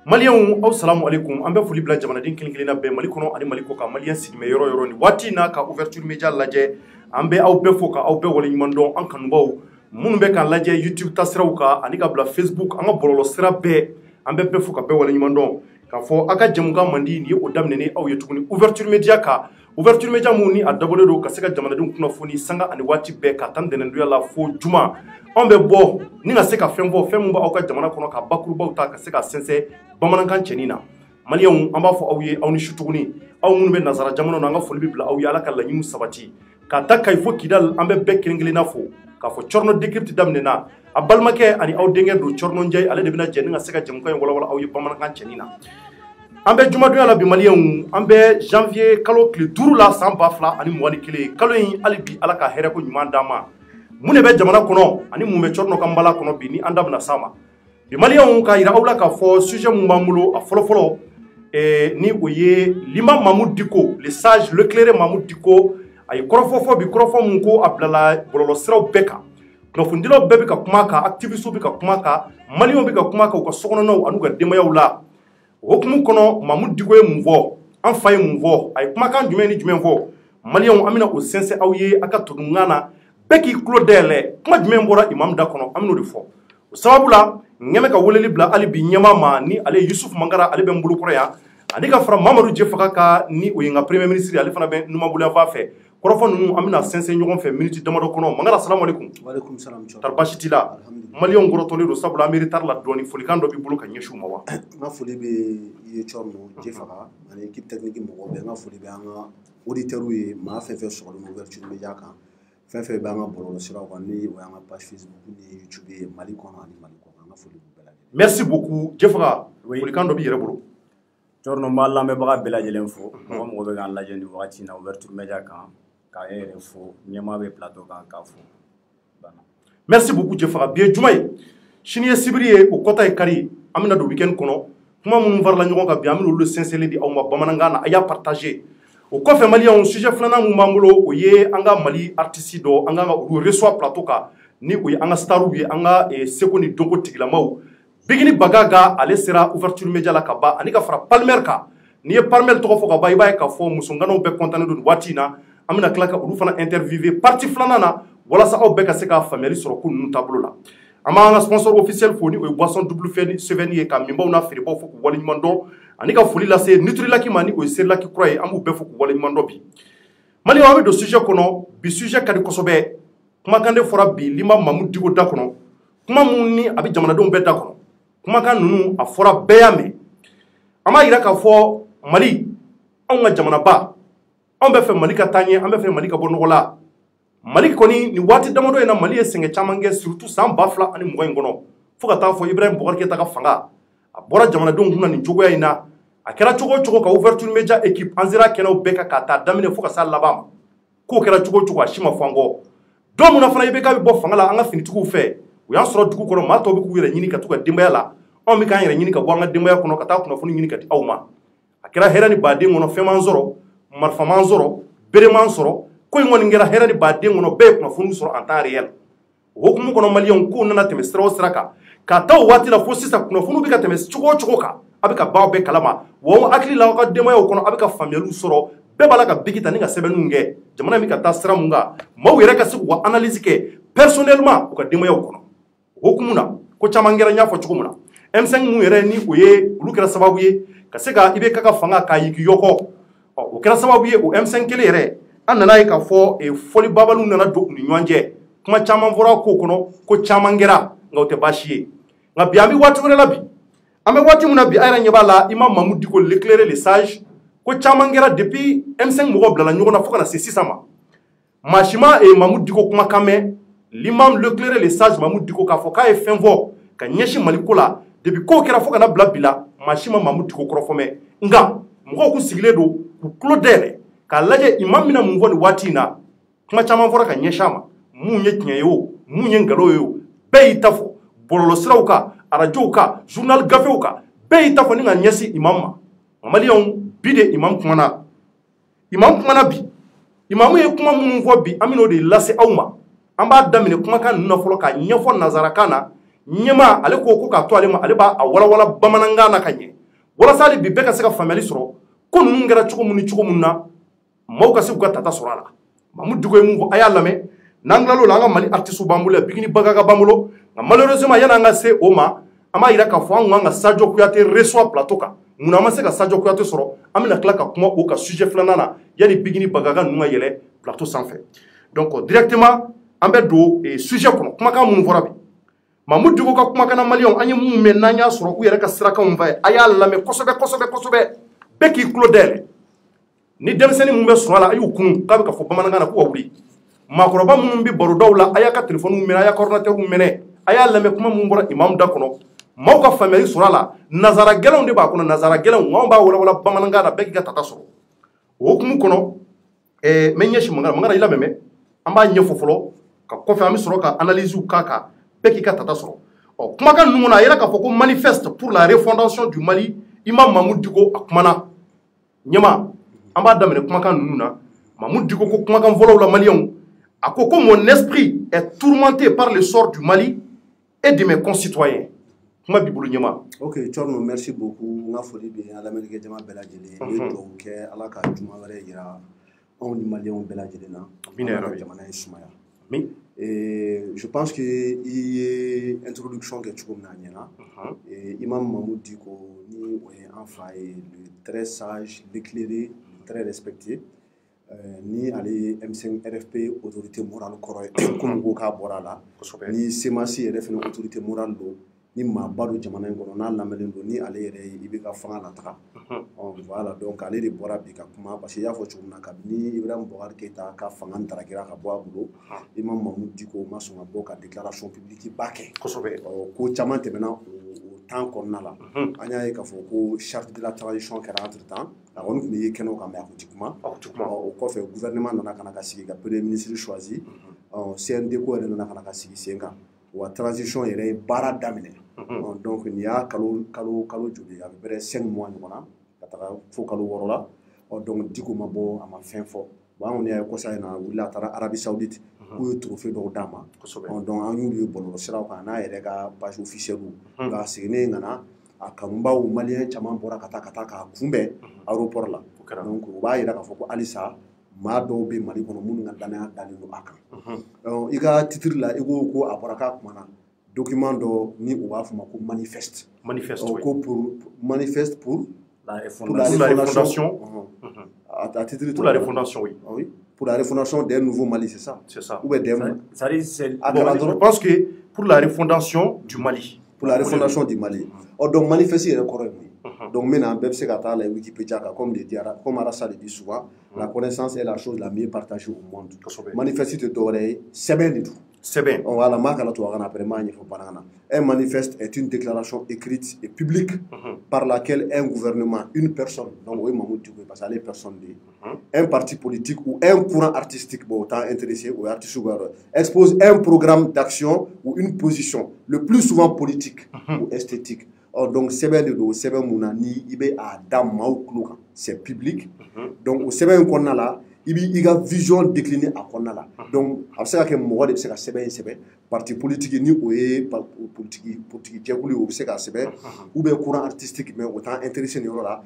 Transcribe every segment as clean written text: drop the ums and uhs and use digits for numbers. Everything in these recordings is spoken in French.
Maliens aw salamu alaikum an bɛ foli bila jamanaden kelen-kelenna bɛɛ Mali kɔnɔ ani Mali kɔ kan malien sirimɛ yɔrɔ yɔrɔ ni waati n'a ka ouverture média lajɛ an bɛ aw bɛɛ fo ka aw bɛɛ waleɲuman dɔn an kanubaw minnu bɛ k'an lajɛ YouTube tasiraw kan ani ka bila Facebook an ka bɔlɔlɔ sira bɛɛ an bɛ bɛɛ fo ka bɛɛ waleɲuman dɔn k'a fɔ aw ka jɛmukan man di nin ye o daminɛnen aw ye tuguni ouverture média kan ouverture média mun ni a dabɔlen don ka se ka jamanadenw kunnafoni sanga ani waati bɛɛ ka tan dɛnɛndonya la fo juma an bɛ bɔ ni ka se ka fɛn fɔ fɛn mun b'aw ka jamana kɔnɔ ka bakurubaw ta ka se ka sɛnsɛn bamanankan cɛnin na Maliens an b'a fɔ aw ye aw ni su tuguni aw minnu bɛ nazara jamana na an ka foli bɛ bila aw ye Ala ka laɲiniw sabati ka ta Kayi fo Kidal an bɛ bɛɛ kelen-kelenna fo k'a fɔ Cɔrɔnɔ décrypte daminɛna a balimakɛ ani aw denkɛ don Cɔrɔnɔ Njayi ale de bɛna jɛ ni ka se ka jɛmukan in walawala aw ye bamanankan cɛnin na an bɛ jumadonya la bi Maliens an bɛ janvier kalo tile 5 la san 2021 kalo in hali bi Ala ka hɛrɛ ko ɲuman d'an ma mun de bɛ jamana kɔnɔ ani mun bɛ Cɔrɔnɔ ka mbala kɔnɔ bi ni an da bɛna s'a ma bi Maliens ka yira aw la k'a fɔ sujet mun b'an bolo a fɔlɔfɔlɔ ni o ye l'imam Mamoudou Dicko le sage l'éclairé Mamoudou Dicko a ye kɔrɔfɔ bi kɔrɔfɔ mun ko a bilala bɔlɔlɔ siraw bɛɛ kan kunnafonidilaw bɛɛ bɛ ka kuma kan activistes bɛ ka kuma kan Maliens bɛ ka kuma kan u ka sokɔnɔnaw ani u ka denbayaw la o hukumu kɔnɔ Mamoudou Dicko ye mun fɔ an fa ye mun fɔ a ye kumakan jumɛn ni jumɛn fɔ Maliens an bɛna o sɛnsɛn aw ye a ka todunkan na bɛɛ k'i tulo dayɛlɛ kuma jumɛn bɔra imam da kɔnɔ an bɛn'o de fɔ o sababu la n ɲɛ bɛ ka weleli bila hali bi ɲɛmaa ma ni ale Yusuf Mangara ale bɛ n bolokɔrɔ yan ani ka fara Mamadu Jɛfaga kan ni o ye n ka premier ministre ale fana bɛ numanbolo yan fan fɛ kɔrɔfɔ ninnu an bɛna sɛnsɛn ɲɔgɔn fɛ minute damadɔ kɔnɔ Mangara salamu alaikum. Waalaikum salam. Tari baasi t'i la Maliens kɔrɔtɔlen don sabula an bɛ retard la dɔɔni folikan dɔ b'i bolo ka ɲɛsin u ma wa. N ka foli bɛ i ye Cɔrɔnɔ Jɛfaga ani équipe technique mɔgɔw bɛɛ n ka foli bɛ an ka auditeurs ye maa fɛn fɛn sɔgɔlen ouverture média kan fɛn fɛn bɛ an ka bɔlɔlɔ siraw kan ni o y'an ka page Facebook ni YouTube ye Mali kɔnɔ ani Mali kɔ kan n ka foli b'u bɛɛ lajɛlen. Merci beaucoup Jɛfaga folikan dɔ b'i yɛrɛ bolo. Cɔrɔnɔ n b'a lamɛnbaga bɛɛ lajɛlen fo mɔgɔ mɔgɔ bɛ k'an lajɛ nin wagati in na ouverture média kan k'a yɛrɛ fo ɲɛmaa bɛ plateau kan k'a fo. Merci beaucoup Jɛfaga bi ye juma ye sini ye sibiri ye o kɔta ye kari an bɛna don weekend kɔnɔ kuma minnu farala ɲɔgɔn kan bi an bɛna olu sɛnsɛnlen di aw ma bamanankan na a y'a partager o kɔfɛ Maliens sujet filanan mun b'an bolo o ye an ka Mali artiste dɔ an ka olu reçoit plateau kan ni o ye an ka starw ye an ka seko ni dɔnko tigilamaw Bigini Bagaga ale sera ouverture média la ka ban ani ka fara Palmer kan n'i ye Palmer tɔgɔ fɔ ka ban i b'a ye k'a fɔ musonganaw bɛɛ content don waati in na an bɛna tila ka olu fana interviewer partie filanan na walasa aw bɛɛ ka se ka faamuyali sɔrɔ ko ninnu taabolo la an b'an ka sponsor officiel fo ni o ye boisson double fɛn ye ka minbaw n'a feerebaw fo k'u waleɲuman dɔn ani ka foli lase Nutrilaki ma ni o ye Serilaki kura ye an b'u bɛɛ fo k'u waleɲuman dɔn bi Maliens an bɛ don sujet kɔnɔ bi sujet ka di kosɛbɛ kumakan de fɔra bi l'imam Mamoudou Dicko da kɔnɔ kuma mun ni a bɛ jamanadenw bɛɛ da kɔnɔ kumakan ninnu a fɔra bɛɛ y'a mɛn an b'a yira k'a fɔ Mali anw ka jamanaba anw bɛ fɛ Mali ka taa ɲɛ an bɛ fɛ Mali ka bɔ nɔgɔ la Mali kɔni nin waati damadɔ in na Mali ye sɛgɛn caman kɛ surtout san 2020 in kɔnɔ fo ka taa fɔ Ibrahim Boubacar Keïta ka fanga a bɔra jamanadenw kunna nin cogoya in na a kɛra cogo o cogo ka ouverture média équipe an sera kɛnɛw bɛɛ kan k'a ta daminɛ fo ka s'a laban ma k'o kɛra cogo o cogo a si ma fɔ an kɔ don mun na fana IBK bɛ bɔ fanga la an ka finitigiw fɛ u y'an sɔrɔ dugu kɔnɔ maa tɔw bɛ k'u yɛrɛ ɲini ka t'u ka denbaya la anw bɛ k'an yɛrɛ ɲini ka bɔ an ka denbaya kɔnɔ ka taa kunnafoni ɲini ka di aw ma a kɛra hɛrɛ ni baden kɔnɔ fɛn m'an sɔrɔ marifa m'an sɔrɔ bere m'an sɔrɔ ko in kɔni kɛra hɛrɛ ni baden kɔnɔ bɛɛ ye kunnafoni sɔrɔ en temps réel o hukumu kɔnɔ Maliens k'u nana tɛmɛ sira o sira kan k'a taa o waati la fo sisan kunnafoni bɛ ka tɛmɛ cogo o cogo kan a bɛ ka ban aw bɛɛ kalama wa hakili la aw ka denbayaw kɔnɔ a bɛ ka faamuyaliw sɔrɔ bɛɛ b'a la ka bigi ta ni ka sɛbɛnniw kɛ jamana in bɛ ka taa sira mun kan maaw yɛrɛ ka se k'u ka analyse kɛ personnellement u ka denbayaw kɔnɔ o hukumu na ko caman kɛra n y'a fɔ cogo min na M5 mun yɛrɛ ni o ye olu kɛra sababu ye ka se ka IBK ka fanga k'a yigi yɔkɔ o kɛra sababu ye o M5 kelen yɛrɛ an nana ye k'a fɔ fɔli babaliw nana don u ni ɲɔgɔn cɛ kuma caman fɔra ko kɔnɔ ko caman kɛra nka o tɛ baasi ye nka bi an bɛ waati wɛrɛ la bi an bɛ waati min na bi a yɛrɛ ɲɛ b'a la imam Mamoudou Dicko l'éclairé le sage ko caman kɛra depuis M5 mɔgɔw bilala ɲɔgɔn na fo ka na se sisan ma maa si ma Mamoudou Dicko kumakan mɛn l'imam l'éclairé le sage Mamoudou Dicko k'a fɔ k'a ye fɛn fɔ ka ɲɛsin Mali ko la depuis k'o kɛra fo ka na bila bi la maa si ma Mamoudou Dicko kɔrɔfɔ mɛn nka mɔgɔw kun sigilen don k'u tulo dayɛlɛ k'a lajɛ imam bɛna mun fɔ nin waati in na kuma caman fɔra ka ɲɛsin a ma mun ye tiɲɛ ye o mun ye nkalon ye o bɛɛ y'i ta fɔ bɔlɔlɔ siraw kan arajow kan journal gafew kan bɛɛ y'i ta fɔ ni ka ɲɛsin imam ma Maliens bi de imam kumana bi imamu ye kuma minnu fɔ bi an bɛn'o de lase aw ma an b'a daminɛ kumakan ninnu na fɔlɔ ka ɲɛfɔ nanzarakan na ɲɛmaa ale ko k'a to ale ma ale b'a walawala bamanankan na ka ɲɛ walasa hali bi bɛɛ ka se ka faamuyali sɔrɔ ko ninnu kɛra cogo mun ni cogo mun na maaw ka se k'u ka tata sɔrɔ a la Mamadou Diko ye mun fɔ a y'a lamɛn n'an tilal'o la an ka Mali artistes b'an bolo Bikini Bagaga b'an bolo nka malheureusement yanni an ka se o ma an b'a yira k'a fɔ an kun kan ka Sadio Kouyaté reçoit plateau kan munna an ma se ka Sadio Kouyaté sɔrɔ an bɛna tila ka kuma o ka sujet filanan na yanni Bikini Bagaga ninnu ka yɛlɛ plateau sanfɛ donc directement an bɛ don sujet kɔnɔ kumakan minnu fɔra bi Mamadou Diko ka kumakan na maliyɛnw an ye mun mɛn n'an y'a sɔrɔ u yɛrɛ ka sirakanw fɛ a y'a lamɛn kosɛbɛ kosɛbɛ kosɛbɛ bɛɛ k'i tulo dayɛlɛ ni denmisɛnnin mun bɛ sɔrɔ a la a y'u kun k'a bɛ ka fɔ bamanankan na k'u ka wuli maakɔrɔba minnu bɛ barodaw la a y'a ka téléphone minɛ a y'a ka ordinateur minɛ a y'a lamɛn kuma min bɔra imam da kɔnɔ maaw ka faamuyali sɔrɔ a la nazara gɛlɛnw de b'a kɔnɔ nazara gɛlɛnw anw b'a walawala bamanankan na bɛɛ k'i ka tata sɔrɔ o hukumu kɔnɔ n bɛ ɲɛsin Mangara i lamɛn an b'a ɲɛfɔ fɔlɔ ka kɔfɛ an bɛ sɔrɔ ka analyse k'a kan bɛɛ k'i ka tata sɔrɔ ɔ kumakan ninnu kɔnɔ a yɛrɛ k'a fɔ ko manifeste pour la refondation du Mali imam Mamadou Diko a kumana ɲɛma an b'a daminɛ kumakan ninnu na Mamadou Diko ko kumakan fɔlɔw la maliyɛnw a ko mon esprit est tourmenté par le sort du Mali et de mes concitoyens kuma b'i bolo ɲɛma. Ok Thierno merci beaucoup n ka foli bɛ an lamɛnnikɛ jama bɛɛ lajɛlen n ye dugawu kɛ Ala ka juma wɛrɛ yira anw ni maliyɛnw bɛɛ lajɛlen na Ala ka jamana in sumaya. Je pense que il y a introduction kɛ cogo min na a ɲɛna imam Mamadou Diko ni o ye an fa ye le très sage l'éclairé très respecté ni ale M5 RFP autorité morale kɔrɔ ye comme ko k'a bɔra a la ni CEMACI yɛrɛ fɛnɛ autorité morale don ni maaba don jamana in kɔnɔ n'a lamɛnnen don ni ale yɛrɛ ye i bɛ ka fanga lataga voilà donc ale de bɔra bi ka kuma parce que i y'a fɔ cogo min na kabini Ibrahima Boubacar Keïta ka fanga ntarakira ka bɔ a bolo imam Mamadou Diko ma sɔn ka bɔ ka déclaration publique ba kɛ ko caman tɛmɛna o temps kɔnɔna la an y'a ye k'a fɔ ko charte de la transition kɛra entre temps a kɔni tun bɛ ye kɛnɛw kan mɛ a kun ti kuma o kɔfɛ gouvernement nana ka na ka sigi ka premier ministre choisi CND ko yɛrɛ nana ka na ka sigi sen kan wa transition yɛrɛ ye baara daminɛ donc nin y'a kalo joli a bɛ bɛrɛ 5 mois ɲɔgɔn na ka taga fo kalo 6 la donc Diko ma bɔ a ma fɛn fɔ bon an kɔni y'a ye kɔsa in na a wulila a taara Arabie Saoudite k'u ye trophée dɔw d'a ma donc an y'olu ye bɔlɔlɔsiraw kan n'a yɛrɛ ka page officielle nka a seginnen ka na a kanubaw maliyɛn caman bɔra ka taa k'a kunbɛn aéroport la donc o b'a yira k'a fɔ ko halisa maa dɔw bɛ Mali kɔnɔ minnu ka danaya dalen don a kan i ka titre la i ko a bɔra k'a kumana document dɔ ni o b'a fɔ ma ko manifeste ko manifeste pour la refondation à titre pour la refondation oui pour la refondation d'un nouveau Mali c'est ça ou bien d'un je pense que pour la refondation du Mali pour la refondation du Mali donc manifeste yɛrɛ kɔrɔ ye mun ye donc maintenant bɛɛ bɛ se ka taa la Wikipédia kan comme Arasa le dit souvent la connaissance est la chose la mieux partagée au monde manifeste tɛ dɔwɛrɛ ye sɛbɛn de don sɛbɛn voilà m'a kala tubabukan na après m'a ɲɛfɔ bamanankan na un manifeste est une déclaration écrite et publique par laquelle un gouvernement une personne donc o ye Mamadou Diko parce que ale ye personne de ye un parti politique ou un courant artistique bon autant intéressé o ye artiste expose un programme d'action ou une position le plus souvent politique ou esthétique donc sɛbɛn de don o sɛbɛn mun na ni i bɛ a da maaw tulo kan c'est public donc o sɛbɛn in kɔnɔna la i b'i ka vision décliner a kɔnɔna la donc a bɛ se ka kɛ mɔgɔ de bɛ se ka sɛbɛn in sɛbɛn parti politique ni o ye politique jɛkulu ye o bɛ se ka sɛbɛn ou bien courant artistique mais o t'an intéressé nin yɔrɔ la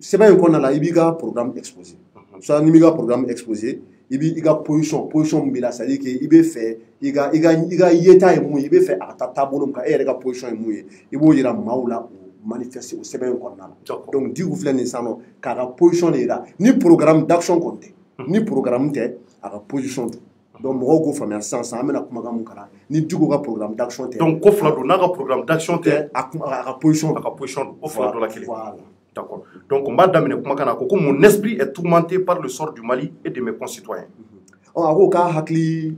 sɛbɛn in kɔnɔna la i b'i ka programme exposé soit n'i b'i ka programme exposé i b'i ka position min b'i la c'est à dire que i bɛ fɛ i ka yeta ye mun ye i bɛ fɛ a ka taa taabolo min kan e yɛrɛ ka position ye mun ye i b'o yira maaw la manifester o sɛbɛn in kɔnɔna la donc Diko filɛ nin sisan nɔ k'a ka position de yira ni programme d'action kɔni tɛ ni programme tɛ a ka position don donc mɔgɔw k'o faamuya sisan an bɛna kumakan mun kalan ni Diko ka programme d'action tɛ donc ko fila don n'a ka programme d'action tɛ a ka position don o fila dɔ la kelen d'accord donc on b'a daminɛ kumakan na a ko mon esprit est tourmenté par le sort du Mali et de mes concitoyens a ko k'a hakili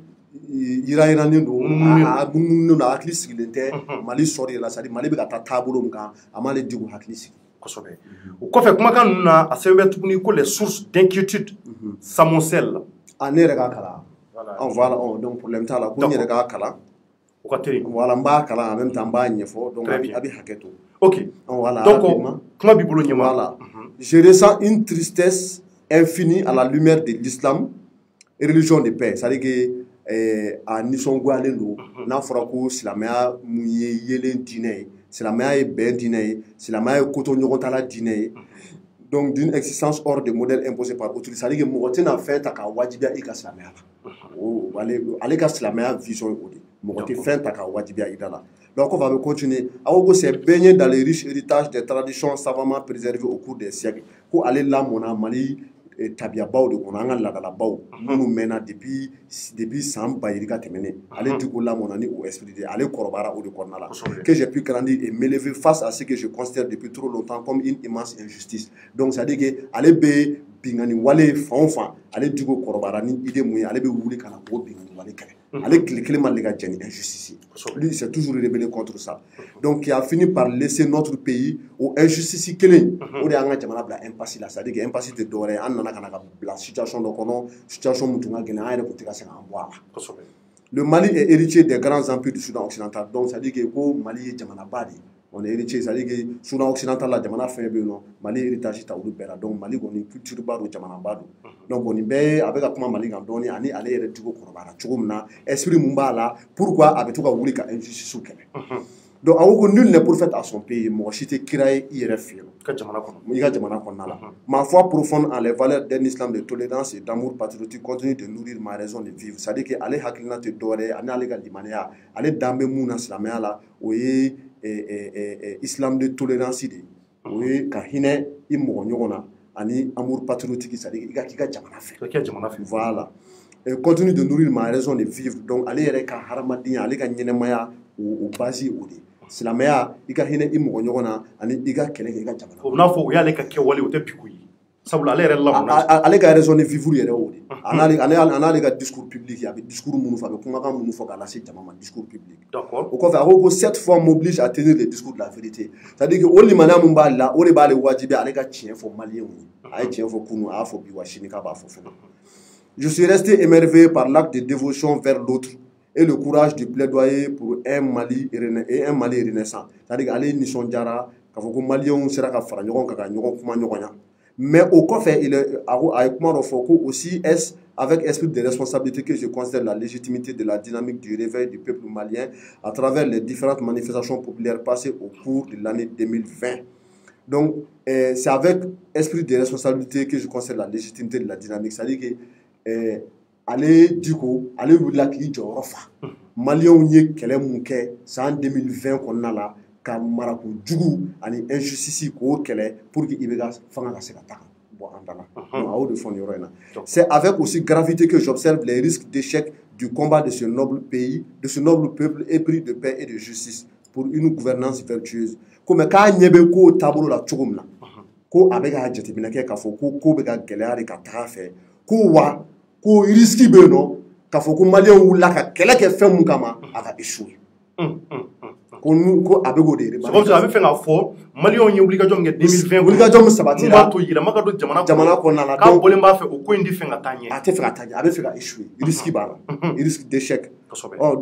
yirayiranen don a munumununen don a hakili sigilen tɛ Mali sɔrɔ la c'est à dire Mali bɛ ka taa taabolo min kan a m'ale Diko hakili sigi kosɛbɛ o kɔfɛ kumakan ninnu na a sɛbɛn bɛ tuguni ko les sources d'inquiétude s'amoncellent ne yɛrɛ k'a kalan voilà donc problème t'a la ko n yɛrɛ k'a kalan o ka teli voilà n b'a kalan en même temps n b'a ɲɛfɔ donc a bɛ hakɛ to ok voilà donc kuma b'i bolo ɲɛma voilà je ressens une tristesse infinie à la lumière de l'islam religion de paix c'est à dire que a nisɔngoyalen don n'a fɔra ko silamɛya mun ye yelen diinɛ ye silamɛya ye bɛn diinɛ ye silamɛya ye koto ɲɔgɔn tala diinɛ ye donc d'une existence hors de modèle imposé par autrui c'est à dire que mɔgɔ tɛna fɛn ta k'a wajibiya i ka silamɛya la ale ka silamɛya vision ye o de mɔgɔ tɛ fɛn ta k'a wajibiya i da la donc kɔfɛ a bɛ continuer a ko ko c'est baigné dans les riches héritages des traditions savamment préservées au cours des siècles ko ale lamɔna Mali tabiyabaw de kɔnɔ an ka laadalabaw minnu mɛnna depuis san bayirika tɛmɛnen ale diko lamɔna ni o esprit de ale kɔrɔbayara o de kɔnɔna la que j'ai pu grandir et m'élever face à ce que je considère depuis trop longtemps comme une immense injustice donc c'est à dire que ale bɛ bingani wale fan o fan ale diko kɔrɔbayara ni idée mun ye ale bɛ wuli ka na o bingani wale kɛlɛ ale tile kelen ma le ka jɛ ni injustice lui c'est toujours rébellé contre ça donc il a fini par laisser notre pays au injustice kelen o de y'an ka jamana bila impasse la c'est à dire que impasse tɛ dɔwɛrɛ ye an nana ka na ka bila situation dɔ kɔnɔ situation mun tun ka gɛlɛn an yɛrɛ tun tɛ ka se k'an bɔ a la le Mali est héritier des grands empires du Soudan occidental donc c'est à dire que ko Mali ye jamanaba de ye on est héritier c'est à dire que Soudan occidental la jamana fɛn bɛ yen nɔ Mali héritage ta olu bɛɛ la donc Mali kɔni culture ba don jamanaba don donc nin bɛɛ a bɛ ka kuma Mali kan dɔɔni ani ale yɛrɛ cogo kɔrɔbayara cogo min na esprit mun b'a la pourquoi a bɛ to ka wuli ka injustice kɛlɛ donc a ko ko nul n'est prophète à son pays mɔgɔ si tɛ kira ye i yɛrɛ fɛ yen i ka jamana kɔnɔna la ma foi profonde en les valeurs d'un islam de tolérance et d'amour patriotique continue de nourrir ma raison de vivre c'est à dire que ale hakilina tɛ dɔwɛrɛ ye ani ale ka limaniya ale dan bɛ mun na silamɛya la o ye islam de tolérance de o ye ka hinɛ i mɔgɔ ɲɔgɔn na ani amour patriotique c'est à dire i ka k'i ka jamana fɛ voilà continue de nourrir ma raison de vivre donc ale yɛrɛ ka hadamadenya ale ka ɲɛnɛmaya o base o de silamɛya i ka hinɛ i mɔgɔ ɲɔgɔn na ani i ka kɛlɛ kɛ i ka jamana o n'a fɔ o y'ale ka kɛwale o tɛ piku ye sabula ale yɛrɛ lamɔna ale ka raison de vivre yɛrɛ o de a n'ale ka discours public a bɛ discours minnu fɔ a bɛ kumakan minnu fɔ k'a lase jama ma discours public o kɔfɛ a ko ko cette fois m'oblige à tenir le discours de la vérité c'est à dire que o limaniya min b'ale la o de b'ale wajibi ale ka tiɲɛ fɔ maliyɛnw ye a ye tiɲɛ fɔ kunun a y'a fɔ bi wa sini k'a b'a fɔ fɛnɛ je suis resté émerveillé par l'acte de dévotion vers l'autre et le courage de plaidoyer pour un Mali renaissant. C'est-à-dire qu'elle nisɔndiyara k'a fɔ ko maliyɛnw sera ka fara ɲɔgɔn kan ka ɲɔgɔn kuma ɲɔgɔnya mais au kɔfɛ a ye kuma dɔ fɔ ko aussi est avec esprit de responsabilité que je considère la légitimité de la dynamique du réveil du peuple malien à travers les différentes manifestations populaires passées au cours de l'année 2020. Donc c'est avec esprit de responsabilité que je considère la légitimité de la dynamique. C'est-à-dire que ale diko ale wulila k'i jɔyɔrɔ fa maliyɛnw ye kɛlɛ mun kɛ san 2020 kɔnɔna la ka marako jugu ani injustice k'o kɛlɛ pour que i bɛ ka fanga ka se ka taga bɔ an da la a y'o de fɔ nin yɔrɔ in na c'est avec aussi gravité que j'observe les risques d'échec du combat de ce noble pays de ce noble peuple épris de paix et de justice pour une gouvernance vertueuse ko mais k'a ɲɛ bɛ ko taabolo la cogo min na ko a bɛ ka jateminɛ kɛ k'a fɔ ko bɛ ka gɛlɛya de ka taga fɛ ko wa ko risque bɛ yen nɔ k'a fɔ ko maliyɛnw wulila ka kɛlɛ kɛ fɛn mun kama a ka échouer ko a bɛ k'o de a bɛ fɛ k'a fɔ maliyɛnw ye wulikajɔ min kɛ 2020 wulikajɔ min sabatira mun b'a to yɛlɛma ka don jamana kɔnɔna la k'a bɔlen b'a fɛ o ko in tɛ fɛ ka taa ɲɛ a tɛ fɛ ka taa ɲɛ a bɛ fɛ ka échouer risque b'a la risque d'échec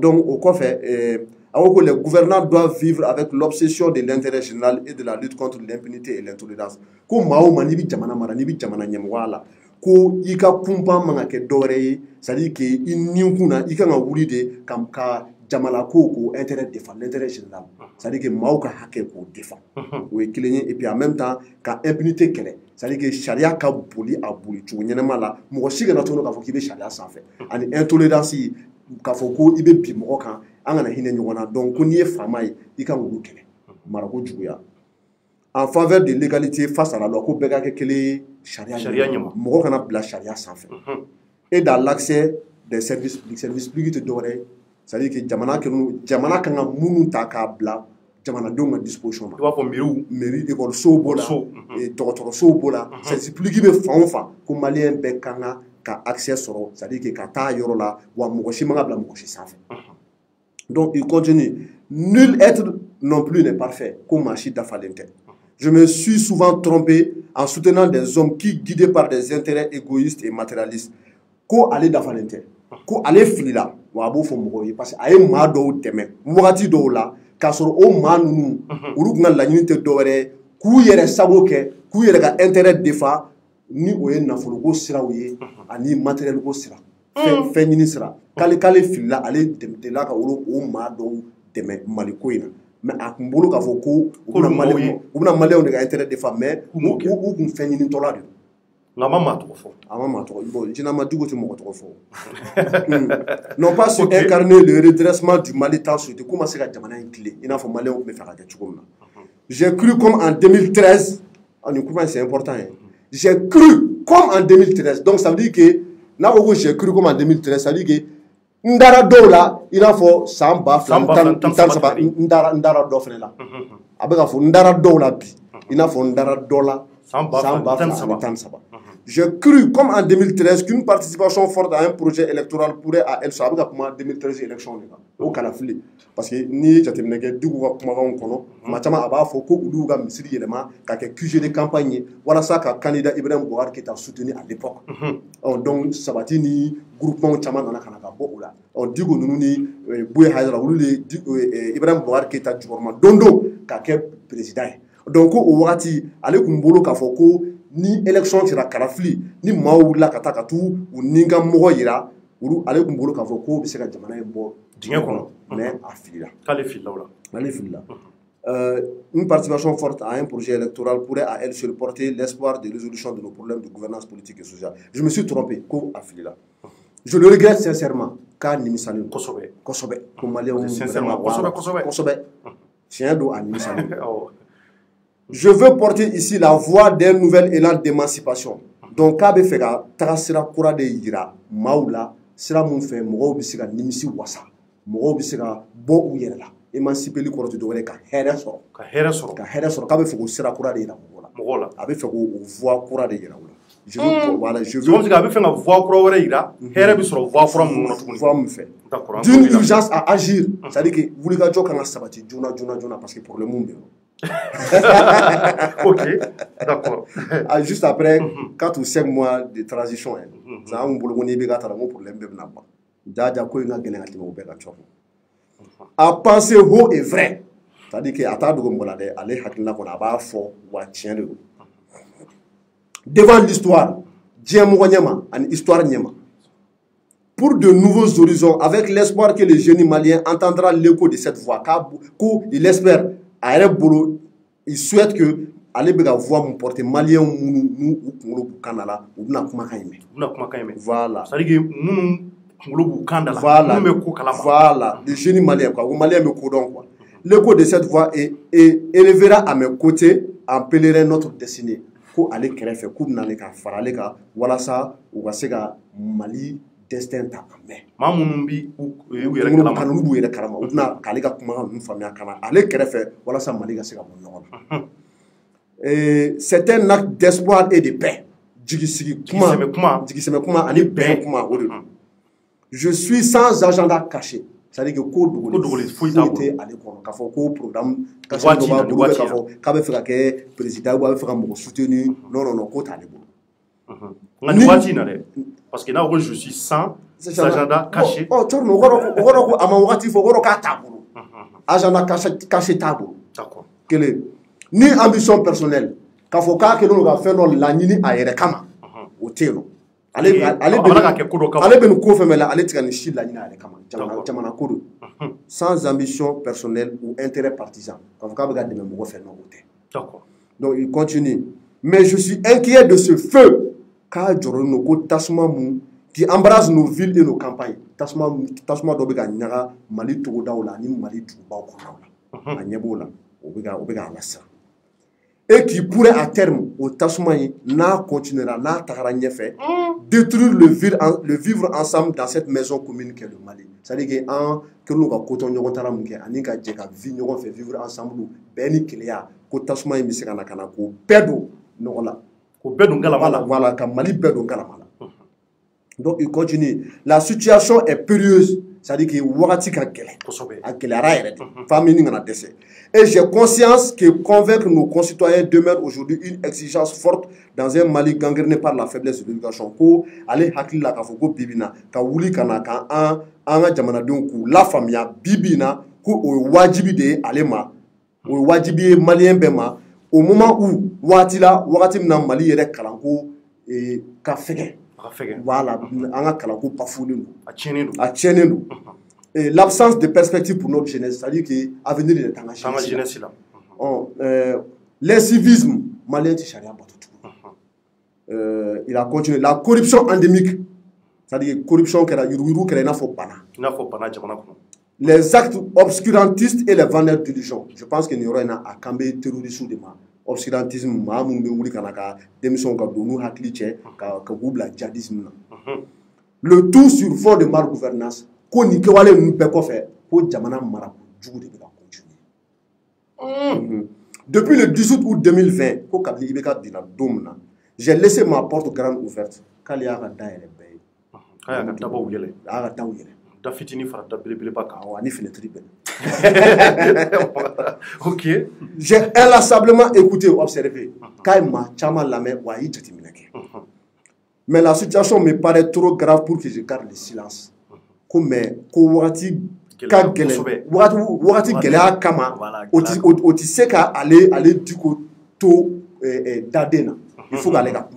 donc o kɔfɛ a ko les gouvernants doivent vivre avec l'obsession de l'intérêt général et de la lutte contre l'impunité et l'intolérance ko maa o maa n'i bɛ jamana mara n'i bɛ jamana ɲɛmɔgɔya la ko i ka kunpan man ka kɛ dɔwɛrɛ ye c'est à dire que i ninkun na i kan ka wuli de ka jamana ko intérêt défend l'intérêt général c'est à dire que maaw ka hakɛ k'o défend o ye kelen ye et puis en même temps ka impunité kɛlɛ c'est à dire que sariya ka boli a boli cogo ɲɛnama la mɔgɔ si kana to k'a fɔ k'i bɛ sariya sanfɛ ani intolérance k'a fɔ ko i bɛ bin mɔgɔ kan an kana hinɛ ɲɔgɔn na donc ko n'i ye faama ye i kan k'olu kɛlɛ marako juguya en faveur de l'égalité face à la loi ko bɛɛ ka kɛ kelen ye sariya ɲɛma mɔgɔ kana bila sariya sanfɛ et dans l'accès des services publics tɛ dɔwɛrɛ ye c'est à dire que jamana kan ka minnu ta k'a bila jamanadenw ka disposition ma i b'a fɔ mairie école-sow b'o la dɔgɔtɔrɔsow b'o la service public bɛ fan o fan ko maliyɛn bɛɛ kan ka accès sɔrɔ c'est à dire que ka taa yɔrɔ la wa mɔgɔ si man ka bila mɔgɔ si sanfɛ donc il continue nul être non plus n'est parfait ko maa si dafalen tɛ. Je me suis souvent trompé en soutenant des hommes qui, guidés par des intérêts égoïstes et matérialistes, ko ale dafalen tɛ ko ale filila wa a b'o fɔ mɔgɔw ye parce que a ye maa dɔw dɛmɛ wagati dɔw la k'a sɔrɔ o maa ninnu olu tun ka laɲini tɛ dɔwɛrɛ ye k'u yɛrɛ sago kɛ k'u yɛrɛ ka intérêt défend ni o ye nafoloko siraw ye ani matériel ko sira fɛn ɲini sira k'ale filila ale delila ka o maa dɔw dɛmɛ Mali ko in na mais a kun bolo k'a fɔ ko u bɛna maliyɛnw de ka intérêt défend mais u kun fɛn ɲinitɔla de nka a ma maa tɔgɔ fɔ a ma maa tɔgɔ bon généralement Diko tɛ mɔgɔ tɔgɔ fɔ non pas sur incarner le redressement du Mali tant souhaité ko ma se ka jamana in tile i n'a fɔ maliyɛnw tun bɛ fɛ ka kɛ cogo min na j'ai cru comme en 2013 nin kuma c'est important hein j'ai cru comme en 2013 donc ça veut dire que n'a ko j'ai cru comme en 2013 ça veut dire que n dara dɔw la i n'a fɔ san 2013 n dara dɔ fɛnɛ la a bɛ ka fɔ n dara dɔw la bi i n'a fɔ n dara dɔ la san 2013 j'ai cru comme en 2013 qu'une participation forte à un projet électoral pourrait à elle soit avec la 2013 élection au Kalafili parce que ni jateminɛ kɛ Diko ka kumakanw kɔnɔ kuma caman a b'a fɔ ko olu ka misiri yɛlɛma ka kɛ QG de campagne ye walasa ka candidat Ibrahim Boubacar Keita soutenir à l'époque donc sabati ni groupement caman nana ka na ka bɔ o la Diko ninnu ni Buye Haidara olu de Ibrahim Boubacar Keita jukɔrɔma don don ka kɛ président ye donc o wagati ale kun bolo k'a fɔ ko ni élection sera Kalafili ni maaw wulila ka taa ka t'u ni ka mɔgɔ yira olu ale kun bolo k'a fɔ ko bɛ se ka jamana in bɔ dingɛ kɔnɔ mais a filila k'ale filila o la ale filila une participation forte à un projet électoral pourrait à elle seule porter l'espoir de résolution de nos problèmes de gouvernance politique et sociale je me suis trompé ko a filila je le regrette sincèrement k'a nimisalen kosɛbɛ ko maliyɛnw sincèrement kosɛbɛ tiɲɛ don a nimisalen je veux porter ici la voix d'un nouvel élan d'émancipation donc k'a bɛ fɛ ka taga sira kura de yira maaw la sira mun fɛ mɔgɔw bɛ se ka nimisi wasa mɔgɔw bɛ se ka bɔ u yɛrɛ la émancipeli kɔrɔ tɛ dɔwɛrɛ ka hɛrɛ sɔrɔ k'a bɛ fɛ k'o sira kura de yira mɔgɔw la a bɛ fɛ k'o voix kura de yira u la je veux a bɛ fɛ ka voix kura wɛrɛ yira hɛrɛ bɛ sɔrɔ voix kura mun kɔnɔ tuguni voix min fɛ d'une urgence à agir c'est à dire que wulikajɔ kan ka sabati joona parce que problème bɛ yen ok, d'accord. Juste après 4 ou 5 mois de transition, ça a un problème. À penser haut et vrai, c'est-à-dire que devant l'histoire, pour de nouveaux horizons, avec l'espoir que le génie malien entendra l'écho de cette voix, il espère. Il souhaite que ale bɛ ka voix mun porter maliyɛnw minnu n'u kunkolo b'u kan da la u bɛna kumakan in mɛn. Voilà. C'est à dire que minnu kunkolo b'u kan da la. Voilà. Minnu bɛ ko kalama. Voilà. Le génie malien quoi. O maliyɛn bɛ ko dɔn quoi. L'écho de cette voix élèvera à mes côtés en pèlerin notre destinée. Ko ale kɛrɛfɛ k'u bɛna ale ka fara ale kan walasa u ka se ka Mali destin ta ka mɛn. Maa minnu b'i u yɛrɛ kalama. Olu b'u yɛrɛ kalama. U bɛna k'ale ka kumakan ninnu faamuya ka na ale kɛrɛfɛ walasa Mali ka se ka bɔ ɲɔgɔn na. C'est un acte d'espoir et de paix. Jigisɛmɛ kuma ani bɛn kuma o de don. Je suis sans agenda caché. C'est-à-dire que ko dogoli foyi tɛ ale kɔnɔ k'a fɔ ko programme caché dɔ b'a bolo k'a fɔ k'a bɛ fɛ ka kɛ président ou a bɛ fɛ ka mɔgɔ soutenir non ko t'ale bolo. Nka nin waati in na dɛ parce que n'a ko je suis sans agenda caché. Cɔrɔ o kɔrɔ ko a ma wagati fɔ o kɔrɔ k'a t'a bolo. Agenda caché t'a bolo. D'accord. Kelen ni ambition personnelle k'a fɔ k'a kɛlen don ka fɛn dɔ laɲini a yɛrɛ kama o tɛ yen nɔ. Ale bɛ nin ko fɛn bɛɛ la ale tɛ ka nin si laɲini a yɛrɛ kama jamana ko don sans ambition personnelle ou intérêt partisan k'a fɔ k'a bɛ ka dɛmɛ mɔgɔ fɛ n'o tɛ. Donc il continue mais je suis inquiet de ce feu k'a jɔrɔlen don ko tasuma mun qui embrase nos villes et nos campagnes tasuma dɔ bɛ ka ɲaga Mali togodaw la ani Mali dugubaw kɔnɔnaw la a ɲɛ b'o la o bɛ ka lasiran et qui pourrait à terme o tasuma in n'a continuera n'a tagara ɲɛfɛ détruire le vivre ensemble dans cette maison commune qu'est le Mali c'est-à-dire que an kɛlen ka ko tɔ ɲɔgɔn taara mun kɛ ani ka jɛ ka vie ɲɔgɔn fɛ vivre ensemble bɛɛ ni keleya ko tasuma in bɛ se ka na ko bɛɛ don ɲɔgɔn la ko bɛɛ don galama la voilà ka Mali bɛɛ don galama la donc il continue la situation est périlleuse c'est-à-dire que wagati ka gɛlɛn a gɛlɛyara yɛrɛ de famille ni kana dɛsɛ et j'ai conscience que convaincre nos concitoyens demeure aujourd'hui une exigence forte dans un Mali gangréné par la faiblesse de l'éducation ko ale hakili la k'a fɔ ko bibi na ka wuli ka na ka an ka jamanadenw k'u lafaamuya bibi na ko o ye wajibi de ye ale ma o ye wajibi ye maliyɛn bɛɛ ma au moment où wagati min na Mali yɛrɛ kalanko ka fɛgɛn voilà an ka kalanko bafulen don a tiɲɛnen don l'absence de perspective pour notre jeunesse, c'est-à-dire que l'avenir est dans la jeunesse. L'incivisme, malien de charia. Il a continué. La corruption endémique, c'est-à-dire la corruption qui est là, les actes obscurantistes et les vendeurs d'illusions. Je pense qu'il y aura un acambé terroriste de ma obscurantisme, le tout sur fond de malgouvernance. Depuis le 18 août 2020, j'ai laissé ma porte grande ouverte. Ok. J'ai inlassablement écouté ou observé. Mais la situation me paraît trop grave pour que je garde le silence. Comme Kouati Gelea Kama, Otise ka aller du côté d'Adena. Il faut aller à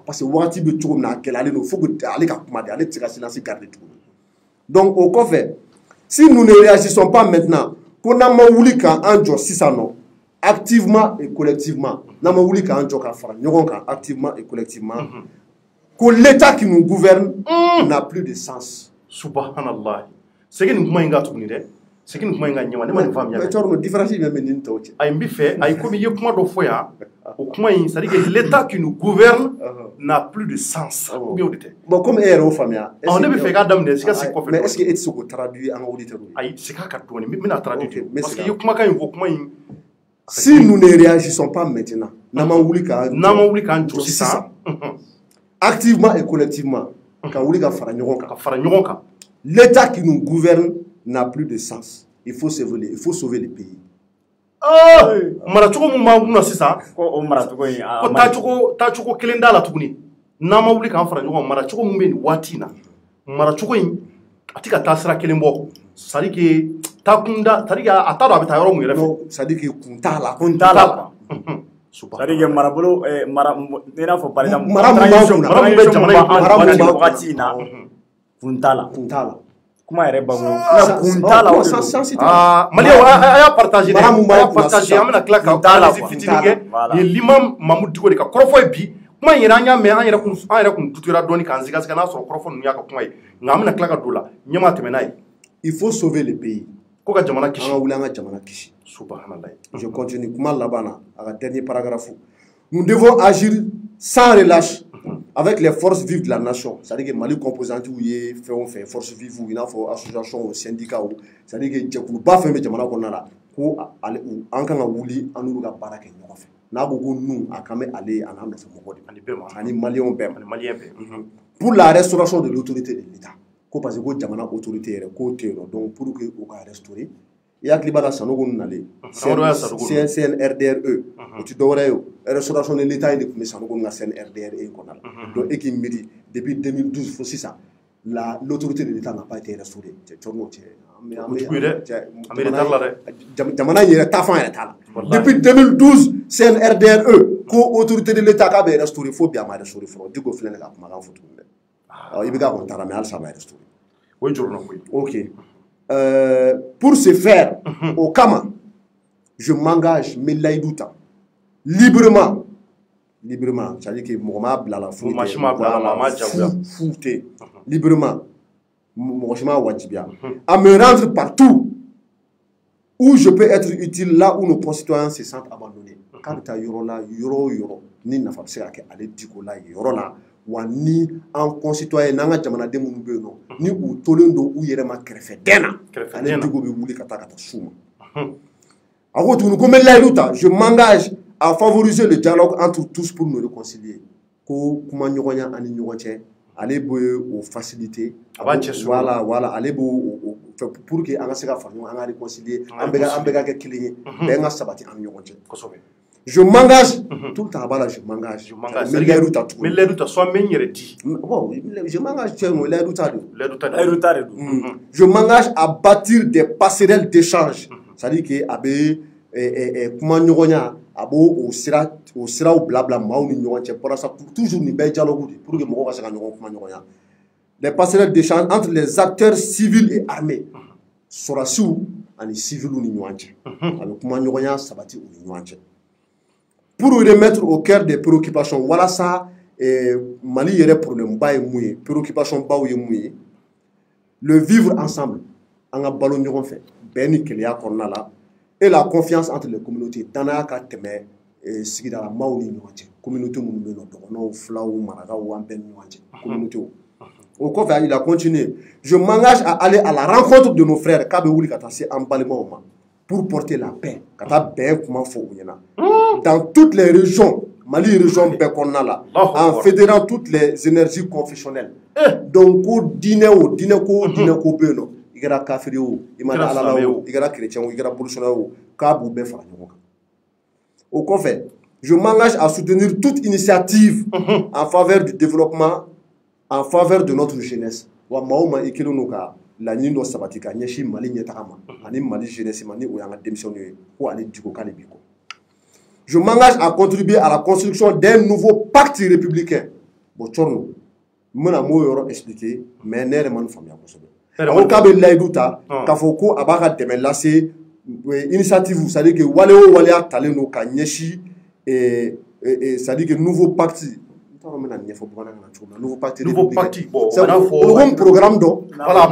parce que Wati be tout na Gelale, il faut aller à Kuma, aller tirer silence et garder tout. Donc, au fait, si nous ne réagissons pas maintenant, qu'on a maouli ka anjo sisano, activement et collectivement, n'a maouli ka anjo ka fara, activement et collectivement, que l'État qui nous gouverne n'a plus de sens. Subhanallah. C'est que nous pouvons gagner. C'est que nous pouvons gagner. Mais tu as une différence de menine. Aïe, fait, aïe, comme il y a comment de fois, c'est-à-dire que l'État qui nous gouverne n'a plus de sens. Bon, comme héros famille. On ne peut faire qu'à dame, c'est quoi. Mais est-ce que tu as traduit en auditeur? Aïe, c'est qu'à traduire, mais n'a traduit. Parce que il y a comment quand il faut comment. Si nous ne réagissons pas maintenant, n'a maouli ka activement et collectivement, l'État qui nous gouverne n'a plus de sens. Il faut sauver le pays. Marachuko mumma sisa ko marachuko yi ko tachuko kelenda la tuguni na mawuli kan fara nyugo marachuko mumbe ni watina marachuko yi atika tasira kelembo sadiki takunda tariga atado abita yoro mu yelefo sadiki kuntala sadiki marabolo mara nena fo par exemple maramu watina kuntala comment est bago kuntala mali aya partager amena klaka tala fitininge ni limam mamud diko de ka korofo bi kuma yiranya me an yera kun tutura doni kan ziga ziga na so korofo nu yaka kuma ngamena klaka dola nyama temenai il faut sauver le pays ko ka jamana kishi wulanga jamana kishi subhanallah. Je continue kuma labana à dernier paragraphe. Nous devons agir sans relâche avec les forces vives de la nation. C'est-à-dire que Mali composante où il fait force vive ou il faut association syndicat ou c'est-à-dire que je pas faire mais jamana ko nala ko an kan wuli anu ga baraka ñoko fe na go nous a quand même aller en amna sa moko ani malien bem pour la restauration de l'autorité de l'État ko parce que jamana autorité ko tero donc pour que o ka restaurer il y a Klibala Sanogun Nale, CNRDRE, tu devrais restauration de l'État et de Sanogun na CNRDRE. Donc, et qui me dit, depuis 2012, il faut ça. L'autorité de l'État n'a pas été restaurée. Depuis 2012, CNRDRE, co-autorité de l'État a été restaurée. Il faut bien restaurer. Il faut bien restaurer. Ok. Pour ce faire, au Kama, je m'engage, mais laïdouta, librement, c'est-à-dire que Mohamed Blala fouté, librement, à me rendre partout où je peux être utile, là où nos concitoyens se sentent abandonnés. Quand tu as yoro, ni n'a pas aller dikola yorola. Ni en concitoyen nanga jamana de mun beno ni u tolendo u yere ma krefe dena ale digo be wuli kata suma ako tu ko melaïluta je m'engage à favoriser le dialogue entre tous pour nous réconcilier ko kuma nyogonya ani nyogoche ale bo o faciliter voilà ale bo pour que anga se ka fa anga réconcilier ambega ke kilinye be nga sabati an nyogoche kosobe. Je m'engage, tout le temps, je m'engage. Je m'engage. Mais je m'engage à bâtir des passerelles d'échange. C'est-à-dire que comment abo au sira au blabla maou ni pour ça toujours ni be dialogue pour que mo ka se ka nyoko kuma nyogonya. les passerelles d'échange entre les acteurs civils et armés. Sorasiou, ani civils ou ni ɲɔgɔn cɛ. A bɛ kuma ɲɔgɔnya sabati u ni ɲɔgɔn cɛ. Pour remettre au cœur des préoccupations, walasa Mali yɛrɛ problème ba ye mun ye, préoccupation baw ye mun ye, le vivre ensemble, an ka balo ɲɔgɔn fɛ, bɛn ni kelenya kɔnɔna la, et la confiance entre les communautés, danaya ka tɛmɛ sigidala maaw ni ɲɔgɔn cɛ, communauté minnu bɛ yen nɔ, dɔgɔnɔw, filaw, marakaw, an bɛɛ ni ɲɔgɔn cɛ, communauté. Au kɔfɛ, il a continué. Je m'engage à aller à la rencontre de nos frères, k'a bɛ wuli ka taa se an balimaw ma, pour porter la paix, ka taa bɛn kuma fɔ u ɲɛna. Dans toutes les régions, Mali région bɛɛ kɔnɔna la, en fédérant toutes les énergies confessionnelles. Donc, ko diinɛ o diinɛ ko bɛ yen nɔ, i kɛra kafiri o, i ma da Ala la o, i kɛra chrétien o, i kɛra bolosɔnna o, k'a b'u bɛɛ fara ɲɔgɔn kan. Au kɔfɛ, je m'engage à soutenir toute initiative en faveur du développement, en faveur de notre jeunesse. Wa maa o maa i kelen don ka laɲini dɔ sabati ka ɲɛsin Mali ɲɛtaga ma ani Mali jeunesse ma ni o y'an ka denmisɛnninw ye ko ale Diko k'ale b'i kɔ. Je m'engage à contribuer à la construction d'un nouveau pacte républicain. Bon, Tchorno, je vais expliquer, mais je ne vais pas faire ça. Alors, quand il y a une initiative, c'est-à-dire que Waléo Taleno Kanyeshi, c'est-à-dire que nouveau pacte. Nouveau pacte républicain. C'est un programme d'eau. Voilà,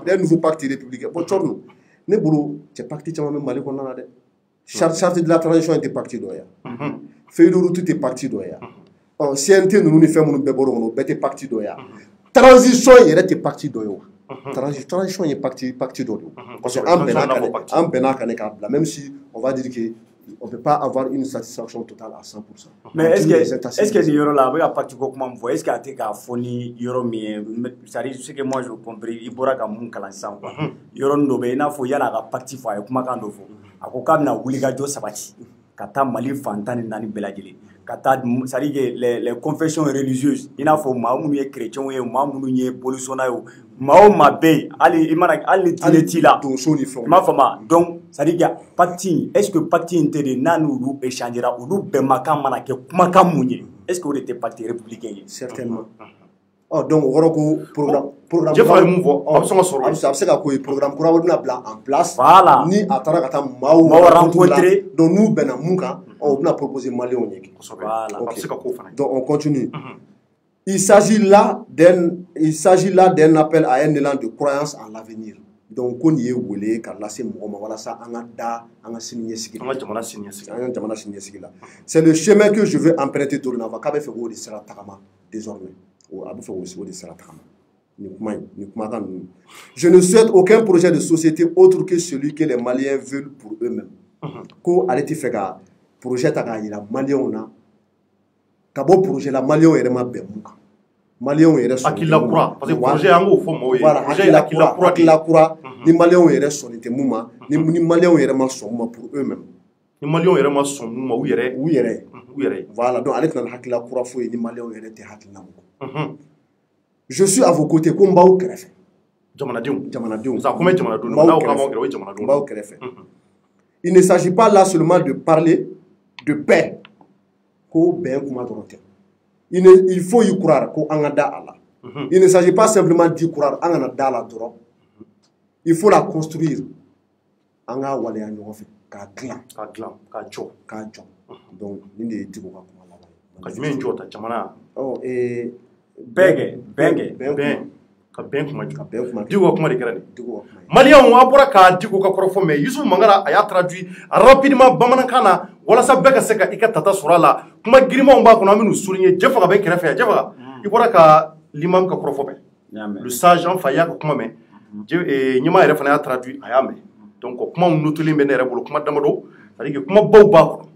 un nouveau pacte républicain. Bon, Tchorno. Ne bolo c'est parti chama même Mali kɔnɔna na dɛ charte de la transition était parti dɔ ya feuille de route était parti dɔ ya CNT ninnu ni fɛn minnu bɛɛ bɔra kɔnɔ o bɛɛ tɛ parti dɔ ya transition yɛrɛ tɛ parti dɔ ye wa transition ye parti dɔ de ye parce que an bɛnna kan ne k'a bila même si on va dire que on peut pas avoir une satisfaction totale à 100%. Mais est-ce que ce yɔrɔ-là a bɛ ka parti ko kuma min fɔ est-ce que a tɛ k'a fɔ ni yɔrɔ min ye c'est-à-dire ce que moi je compris i bɔra ka mun kalan sisan quoi yɔrɔnin dɔ bɛ i n'a fɔ yan'a ka parti fɔ a ye kumakan dɔ fɔ a ko k'a bɛna wulikajɔ sabati ka taa Mali fan 14 bɛɛ lajɛlen ka taa c'est-à-dire que les confessions religieuses i n'a fɔ maa minnu ye chrétiens ye maa minnu ye bolosɔnna ye maa o maa bɛ yen hali ni diinɛ t'i la i m'a faamu donc c'est-à-dire que pacte est-ce que pacte in tɛ de n'a n'olu échangera olu bɛnbakan mana kɛ kumakan mun ye est-ce que o de tɛ pacte républicain ye certainement. Donc o kɔrɔ ko programme Jeff a mun fɔ a bɛ sɔn ka sɔrɔ a bɛ se ka ko ye programme kura bɛna bila en place voilà ni a taara ka taa maaw rencontrer donc n'u bɛnna mun kan o bɛna proposer maliyɛnw ye voilà a bɛ se ka k'o fana ye donc on continue. Il s'agit là d'un appel à un élan de croyance en l'avenir. Donc, on y est voulu car là c'est moi voilà ça c'est le chemin que je veux emprunter dorénavant. Désormais, je ne souhaite aucun projet de société autre que celui que les Maliens veulent pour eux-mêmes. Ko allez faire un projet à la Maliens na kabo projet la Maliens et ma bemuka. Maliens et reste Akila Kura parce que projet en haut faut moi projet Akila Kura ni Maliens et reste sonité mouma ni Maliens et ma somma pour eux-mêmes ni Maliens et ma somma où yere voilà donc allez dans Akila Kura faut ni Maliens et te hakina moko je suis à vos côtés comme Bao Krefe Jamanadeum ça comment Jamanadeum na o Jamanadeum Bao Krefe il ne s'agit pas là seulement de parler de paix ko ben kuma dorote il faut y croire ko angada Allah. Il ne s'agit pas simplement d'y croire angada Allah doro. Il faut la construire. Anga wale anyo fait ka jo. Donc ni de tibo ka kuma la. Ka jumɛn jɔ ta jamana. Oh bɛnkɛ ka bɛn kuma Diko kuma de kɛra ni Maliyɛnw a bɔra ka Diko ka kɔrɔfɔ mais Yusuf Mangara a y'a traduit rapidement bamanankan na walasa bɛɛ ka se ka i ka tata sɔrɔ a la kuma girimanw b'a kɔnɔ an bɛ n'u souligner Jɛfaga bɛ kɛrɛfɛ yan Jɛfaga i bɔra ka l'imam ka kɔrɔfɔ mɛn le sage an fa y'a ka kuma mɛn ɲɛmaa yɛrɛ fana y'a traduit a y'a mɛn donc kuma notolen bɛ ne yɛrɛ bolo kuma damadɔ c'est-à-dire que kuma baw b'a kɔnɔ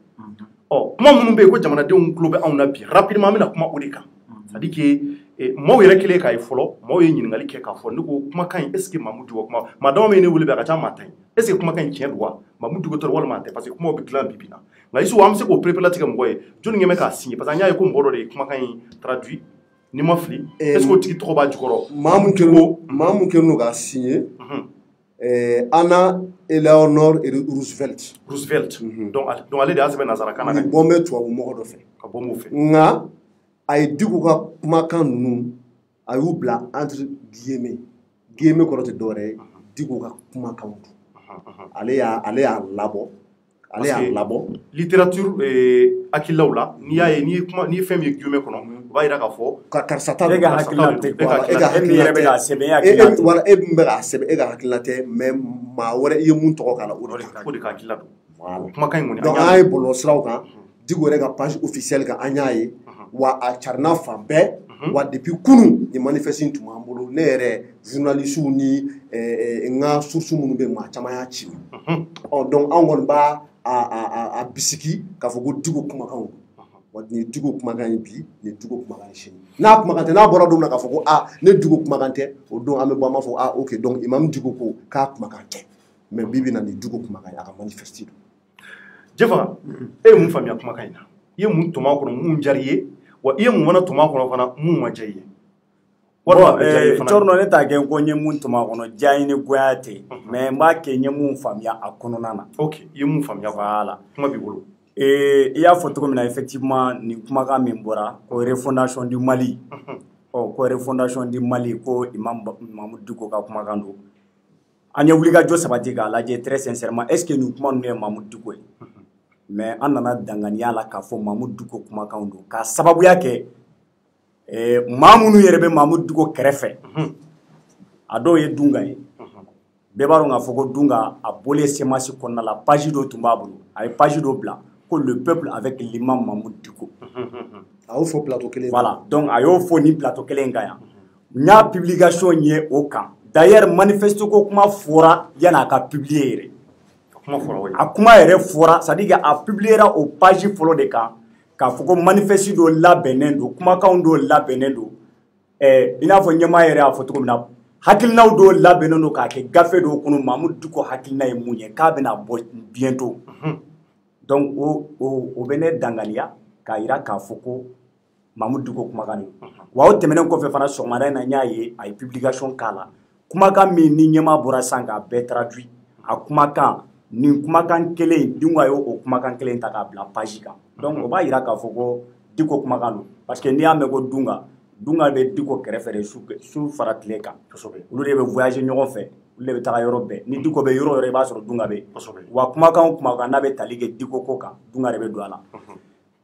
ɔ kuma minnu bɛ yen ko jamanadenw tulo bɛ anw na bi rapidement an bɛna kuma o de kan c'est-à-dire que maaw yɛrɛ kelen k'a ye fɔlɔ maaw ye ɲininkali kɛ k'a fɔ ne ko kumakan in est ce que Mamu Diko kuma maa dama min ne wele bɛ a ka ca maa ta ye est ce que kumakan in tiɲɛ don wa Mamu Diko tɛ walima a tɛ parce que kumaw bɛ dilan bi bi na nka Isu an bɛ se k'o perepelatigɛ mɔgɔ ye jɔnni ɲɛ bɛ k'a signer parce que an y'a ye ko mɔgɔ dɔ de ye kumakan in traduit ni ma fili est ce que o tigi tɔgɔ b'a jukɔrɔ maa mun kɛlen don k'a signer Anna Eleanor Roosevelt donc ale de y'a sɛbɛn nanzarakan na nin bɔn bɛ tubabu mɔgɔ dɔ fɛ ka bɔ m'o fɛ nka a ye Diko ka kumakan ninnu a y'u bila entre guillemets kɔrɔ tɛ dɔwɛrɛ ye Diko ka kumakanw don ale y'a labɔ littérature hakilaw la n'i y'a ye ni fɛn min ye guillemets kɔnɔ u b'a yira k'a fɔ karisa ta e ka hakilina tɛ wala e min bɛ k'a sɛbɛn e ka hakilina tɛ mais maa wɛrɛ i ye mun tɔgɔ k'a la o de ka hakilina don kumakan in kɔni donc an ye bɔlɔlɔ siraw kan Diko yɛrɛ ka page officielle kan an y'a ye wa a carina fan bɛɛ wa depuis kunun ni manifeste tun b'an bolo ne yɛrɛ journalistes ni n ka sources minnu bɛ maa caman y'a ci donc an kɔni b'a a bisiki k'a fɔ ko Diko kumakanw wa nin Diko kumakan ye bi nin Diko kumakan ye sini n'a kumakan tɛ n'a bɔra don min na k'a fɔ ko ne Diko kumakan tɛ o don an bɛ bɔ an b'a fɔ ok donc Imam Diko ko k'a kumakan tɛ mais bi bi na nin Diko kumakan ye a ka manifeste don. Jefa e ye mun faamuya kumakan in na i ye mun tɔmɔ a kɔnɔ mun diyara i ye wa i ye mun fana tɔmɔ a kɔnɔ fana mun ma diya i ye. Cɔrɔnɔ ne t'a kɛ ko n ye mun tɔmɔ a kɔnɔ diya ye ni goya tɛ mais n b'a kɛ n ye mun faamuya a kɔnɔna na. Ok i ye mun faamuya voilà kuma b'i bolo. I y'a fɔ cogo min na effectivement nin kumakan min bɔra ko refondation du Mali ko refondation du Mali ko Imam Diko ka kumakan don an ye wulikajɔ sabati k'a lajɛ très sincèrement est ce que nin kuma ninnu ye Mamadou Diko ye mais an nana danganiya la k'a fɔ Mamadou Diko kumakan don k'a sababuya kɛ maa minnu yɛrɛ bɛ Mamadou Diko kɛrɛfɛ a dɔw ye Dunga ye bɛɛ b'a dɔn k'a fɔ ko Dunga a bɔlen semence kɔnɔna la page dɔ tun b'a bolo a ye page dɔ bila ko le peuple avec l'imam Mamadou Diko a y'o fɔ plateau kelen voilà donc a y'o fɔ ni plateau kelen kan yan n y'a publication ye o kan d'ailleurs manifeste ko kuma fɔra yanni a ka publier yɛrɛ a kuma yɛrɛ fɔra c'est à dire a publiera o page fɔlɔ de kan k'a fɔ ko manifeste dɔ labɛnnen don kumakanw dɔ labɛnnen don i n'a fɔ ɲɛmaa yɛrɛ y'a fɔ cogo min na hakilinaw dɔw labɛnnen don k'a kɛ gafe dɔw kɔnɔ Mamadou Diko hakilina ye mun ye k'a bɛna bɔ bientôt donc o bɛ ne danganiya k'a yira k'a fɔ ko Mamadou Diko kumakan don wa o tɛmɛnen kɔfɛ fana sɔgɔmada in na n y'a ye a ye publication k'a la kumakan min ni ɲɛmaa bɔra sisan k'a bɛɛ traduit a kumakan nin kumakan kelen Dunga ye o kumakan kelen ta k'a bila page kan donc o b'a yira k'a fɔ ko Diko kumakan don parce que n'i y'a mɛn ko Dunga bɛ Diko kɛrɛfɛ de su fara tile kan olu de bɛ voyager ɲɔgɔn fɛ olu de bɛ taga yɔrɔ bɛɛ ni Diko bɛ yɔrɔ o yɔrɔ i b'a sɔrɔ Dunga bɛ yen wa kumakan o kumakan n'a bɛ tali kɛ Diko ko kan Dunga de bɛ don a la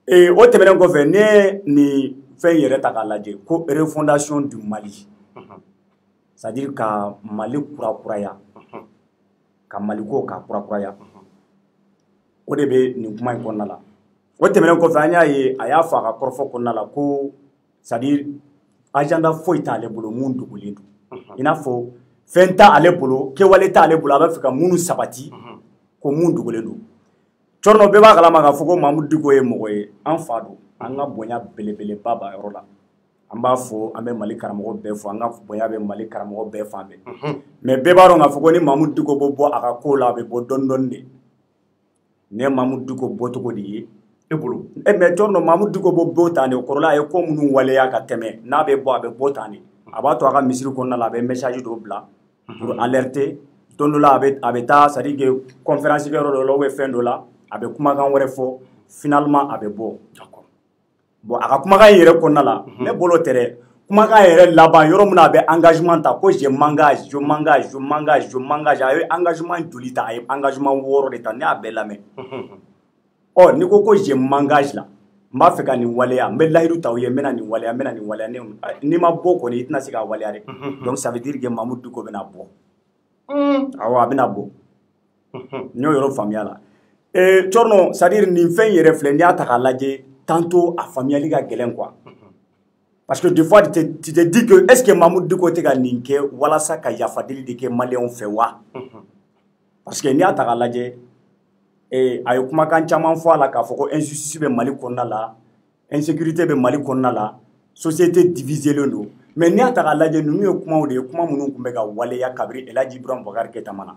o tɛmɛnen kɔfɛ ne ye nin fɛn yɛrɛ ta k'a lajɛ ko refondation du Mali c'est à dire ka Mali kurakuraya ka Mali ko ka kurakuraya o de bɛ nin kuma in kɔnɔna la o tɛmɛnen kɔfɛ an y'a ye a y'a fɔ a ka kɔrɔfɔ kɔnɔna la ko c'est à dire agenda foyi t'ale bolo mun dogolen don i n'a fɔ fɛn t'ale bolo kɛwale t'ale bolo a b'a fɛ ka minnu sabati ko mun dogolen don cɔrɔnɔ bɛɛ b'a kalama k'a fɔ ko Mamadou Diko ye mɔgɔ ye an fa don an ka bonya belebeleba b'a yɔrɔ la an b'a fɔ an bɛ Mali karamɔgɔ bɛɛ fɔ an ka bonya bɛ Mali karamɔgɔ bɛɛ fan bɛɛ mais bɛɛ b'a dɔn k'a fɔ ko ni Mamadou Diko bɛ bɔ a ka ko la a bɛ bɔ dɔɔni dɔɔni de ne Mamadou Diko bɔcogo de ye e bolo mais cɔrɔnɔ Mamadou Diko bɔ tan de o kɔrɔla a ye ko minnu waleya ka tɛmɛ n'a bɛ bɔ a bɛ bɔ tan de a b'a to a ka misiri kɔnɔna la a bɛ message dɔ bila pour alerter don dɔ la a bɛ taa c'est à dire que conférence kɛ yɔrɔ dɔ la ou bien fɛn dɔ la a bɛ kumakan wɛrɛ fɔ finalement a bɛ bɔ bon a ka kumakan in yɛrɛ kɔnɔna la ne bolo tɛ dɛ kumakan yɛrɛ laban yɔrɔ min na a bɛ engagement ta ko je m'engage a ye engagement joli ta a ye engagement 6 de ta ne y'a bɛɛ lamɛn n'i ko je m'engage la n b'a fɛ ka nin waleya n bɛ layidu ta u ye n bɛna nin waleya n'i ma bɔ kɔni i tɛna se k'a waleya dɛ donc ça veut dire que Mamadou Diko bɛna bɔ awɔ a bɛna bɔ n y'o yɔrɔ faamuya la cɔrɔnɔ c'est à dire nin fɛn yɛrɛ filɛ n'i y'a ta k'a lajɛ tantôt a faamuyali ka gɛlɛn quoi parce que des fois tu te dis que est ce que Mamadou Diko tɛ ka nin kɛ walasa ka yafadeli de kɛ maliyɛnw fɛ wa parce que n'i y'a ta k'a lajɛ a ye kumakan caman fɔ a la k'a fɔ ko injustice bɛ Mali kɔnɔna la insécurité bɛ Mali kɔnɔna la société diviselen don mais n'i y'a ta k'a lajɛ ninnu ye kumaw de ye kuma minnu tun bɛ ka waleya kabiri El Hadji Ibrahima Boubacar Keïta ma na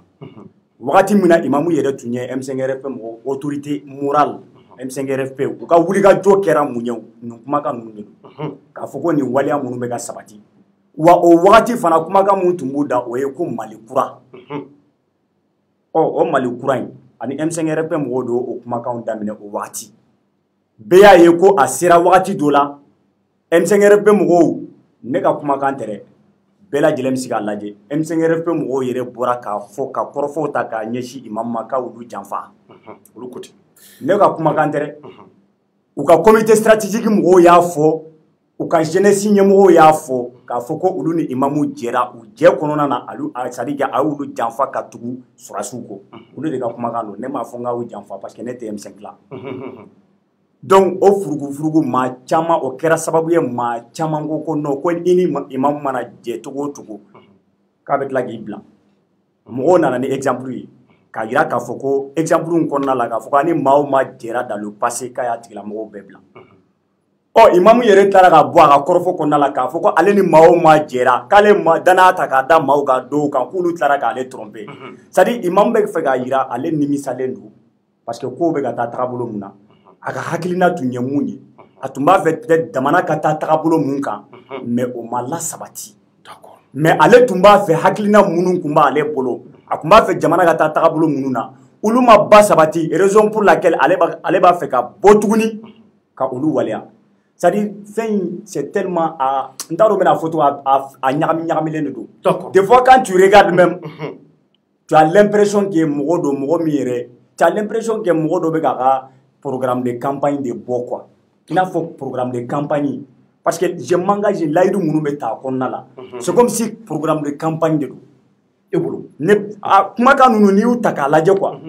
wagati min na imamu yɛrɛ tun ye M5RFP mɔgɔ autorité morale M5RFP u ka wulikajɔ kɛra mun ye nin kumakan ninnu de don k'a fɔ ko nin waleya minnu bɛ ka sabati wa o wagati fana kumakan mun tun b'u da o ye ko Mali kura o Mali kura in ani M5RFP mɔgɔw de o kumakanw daminɛ o wagati bɛɛ y'a ye ko a sera wagati dɔ la M5RFP mɔgɔw ne ka kumakan tɛ dɛ bɛɛ lajɛlen bɛ se k'a lajɛ M5RFP mɔgɔw yɛrɛ bɔra k'a fɔ ka kɔrɔfɔw ta k'a ɲɛsin imam ma k'a olu janfa olu ko ten ne ka kumakan tɛ dɛ u ka comité stratégique mɔgɔw y'a fɔ u ka jeunesse ɲɛmɔgɔw y'a fɔ k'a fɔ ko olu ni imamu jɛra u jɛ kɔnɔna na c'est-à-dire a y'olu janfa ka tugu surasiw kɔ olu de ka kumakan don ne m'a fɔ n k'aw janfa parce que ne tɛ M5 la donc o furugu maa caman o kɛra sababu ye maa caman ko non ko i ni imamu mana jɛ cogo o cogo k'a bɛ tila k'i bila mɔgɔw nana ni exemple ye k'a jira k'a fɔ ko exemple in kɔnɔna la k'a fɔ ko ni maa o maa jɛra dans le passé k'a y'a tigilamɔgɔw bɛɛ bila imamu yɛrɛ tilara ka bɔ a ka kɔrɔfɔ kɔnɔna la k'a fɔ ko ale ni maa o maa jɛra k'ale danaya ta k'a da maaw ka dɔw kan k'olu tilara k'ale tromper c'est-à-dire imamu bɛ fɛ k'a jira ale nimisalen don parce que kow bɛ ka taa tagabolo mun na a ka hakilina tun ye mun ye a tun b'a fɛ peut-être jamana ka taa tagabolo mun kan mais o ma lasabati mais ale tun b'a fɛ hakilina minnu tun b'ale bolo a tun b'a fɛ jamana ka taa tagabolo minnu na olu ma ba sabati raison pour laquelle ale b'a fɛ ka bɔ tuguni ka olu waleya c'est-à-dire fɛn c'est tellement n t'a dɔn bɛna fɔ cogo a ɲagamilen de don des fois quand tu regardes même tu as l'impression que mɔgɔ don mɔgɔ min yɛrɛ tu as l'impression que mɔgɔ dɔ bɛ k'a ka programme de campagne de bɔ quoi i n'a fɔ programme de campagne parce que je m'engage layidu minnu bɛ ta a kɔnɔna la c'est comme si programme de campagne de don e bolo kumakan ninnu n'i y'u ta k'a lajɛ quoi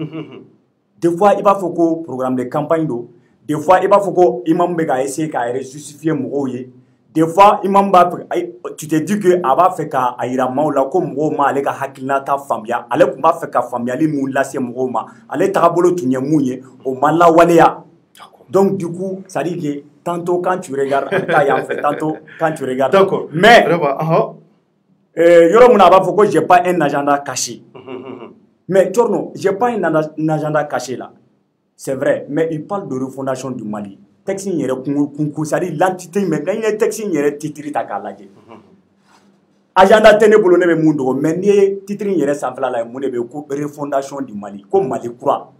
des fois i b'a fɔ ko programme de campagne don des fois i b'a fɔ ko imam bɛ ka essayer k'a yɛrɛ justifier mɔgɔw ye des fois imam b'a fɛ tu te dis que a b'a fɛ k'a yira maaw la ko mɔgɔw ma ale ka hakilinata faamuya ale tun b'a fɛ ka faamuyali min lase mɔgɔw ma ale tagabolo tun ye mun ye o ma lawaleya donc du coup ça dit que tantôt quand tu regardes taa yan fɛ tantôt quand tu regardes d'accord mais yɔrɔ min na a b'a fɔ ko j'ai pas un agenda caché mais Thierno j'ai pas un agenda caché là c'est vrai mais il parle de refondation du Mali texte in yɛrɛ kunku c'est-à-dire l'entité mais n'an ye texte in yɛrɛ titre ta k'a lajɛ agenda tɛ ne bolo ne bɛ mun dogo mais n'i ye titre in yɛrɛ sanfɛla la mun de bɛ ko refondation du Mali ko Mali kura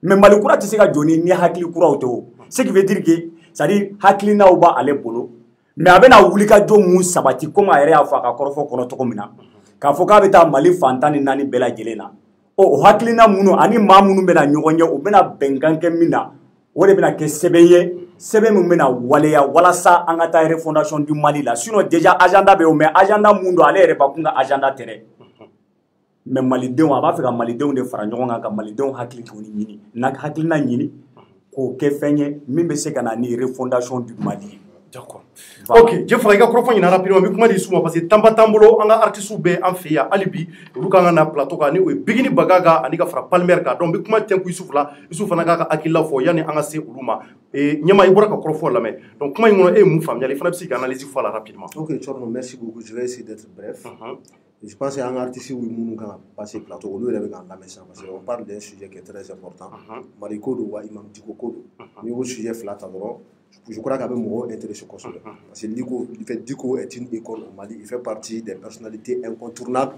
mais Mali kura tɛ se ka jɔ ni hakili kuraw tɛ o ce qui veut dire que c'est-à-dire hakilinaw b'ale bolo mais a bɛna wulikajɔ mun sabati komi a yɛrɛ y'a fɔ a ka kɔrɔfɔ kɔnɔ cogo min na k'a fɔ k'a bɛ taa Mali fan 14 bɛɛ lajɛlen na o hakilina minnu ani maa minnu bɛna ɲɔgɔn ye o bɛna bɛnkan kɛ min na o de bɛna kɛ sɛbɛn ye sɛbɛn min bɛna waleya walasa an ka taa refondation du Mali la sinon déjà agenda bɛ yen mais agenda mun don ale yɛrɛ bakun ka agenda tɛ dɛ mais malidenw a b'a fɛ ka malidenw de fara ɲɔgɔn kan ka malidenw hakili ɲini n'a hakilina ɲini k'o kɛ fɛn ye min bɛ se ka na ni refondation du Mali. D'accord. Ok, je ferai un crofon in rapidement mais kuma di suma parce que tamba tambolo an ga artistes be an fe ya alibi olu kan na plateau ka ni o bigini bagaga ani ka fra palmer ka donc be kuma tenku Yusuf fana ka akilla fo yani an ga se olu ma nyama i bora ka crofon la mais donc kuma ngono mu famia fana bi analyse fo la rapidement. Ok, Thierno, merci beaucoup. Je vais essayer d'être bref. Je pense qu'il y a un artiste où il y a passé plateau, on parce qu'on parle d'un sujet qui est très important. Mariko do wa imam Diko Kodo. Niveau sujet flat alors, je crois qu'il y a un intéressé parce que Diko est une icône au Mali, il fait partie des personnalités incontournables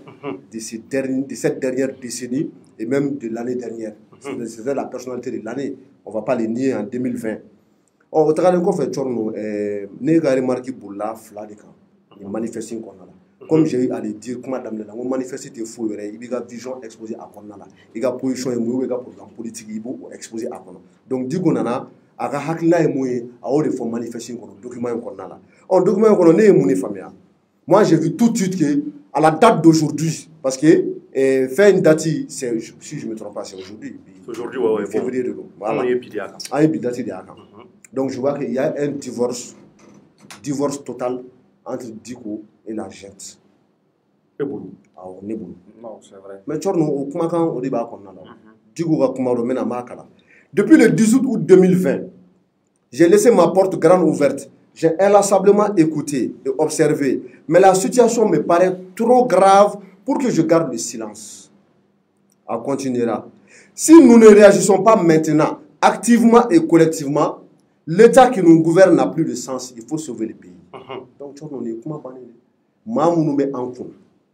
de cette dernière décennie et même de l'année dernière. C'était la personnalité de l'année. On ne va pas les nier en 2020. Or, au travail qu'on fait, Thierno, n'est pas remarqué pour la flat de camp. Il manifeste qu'on a là. Comme j'ai eu à le dire, comment on manifeste des faux, il y a vision exposée à Konala, il y a position et il y a programme politique exposé à Konala. Donc, du coup, on a hakila et moyen à haut de faire manifester un document Konala. Un document Konala est mon famille. Moi, j'ai vu tout de suite que à la date d'aujourd'hui, parce que faire une date, si je ne me trompe pas, c'est aujourd'hui. Aujourd'hui, ouais, février de l'eau. Voilà. Donc, je vois qu'il y a un divorce total entre Diko et la gente. Non, c'est vrai. Mais depuis le 18 août 2020, j'ai laissé ma porte grande ouverte. J'ai inlassablement écouté et observé. Mais la situation me paraît trop grave pour que je garde le silence. On continuera. Si nous ne réagissons pas maintenant, activement et collectivement, l'État qui nous gouverne n'a plus de sens. Il faut sauver le pays. Donc, on est comment nous met en compte.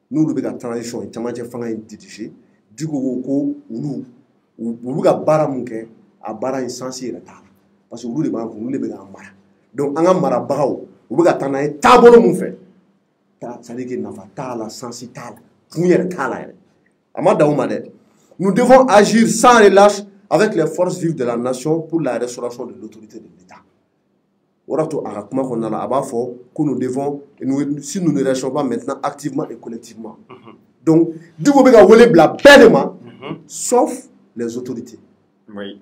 Nous avons la transition et nous avons dirigé. Du coup, nous avons bara sens parce que nous avons donc, nous avons u bɛ ka taa n'a ye taabolo mun fɛ c'est-à-dire que nafa t'a la sensi t'a la kun yɛrɛ t'a la yɛrɛ a ma dan o ma dɛ nous devons agir sans relâche avec les forces vives de la nation pour la restauration de l'autorité de l'État o de to a ka kuma kɔnɔna la a b'a fɔ que nous devons si nous ne réagissons pas maintenant activement et collectivement donc Diko bɛ ka wele bila bɛɛ de ma sauf les autorités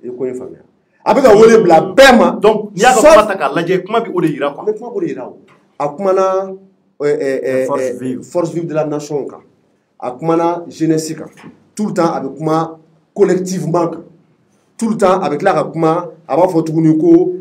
i ko in faamuya a bɛ ka wele bila bɛɛ ma donc n'i y'a ka kuma ta k'a lajɛ kuma bɛ o de yira quoi a bɛ kuma b'o de yira o a kumana force vive de la nation kan a kumana jeunesse kan tout le temps a bɛ kuma collectivement kan tout le temps a bɛ tila ka kuma a b'a fɔ tuguni ko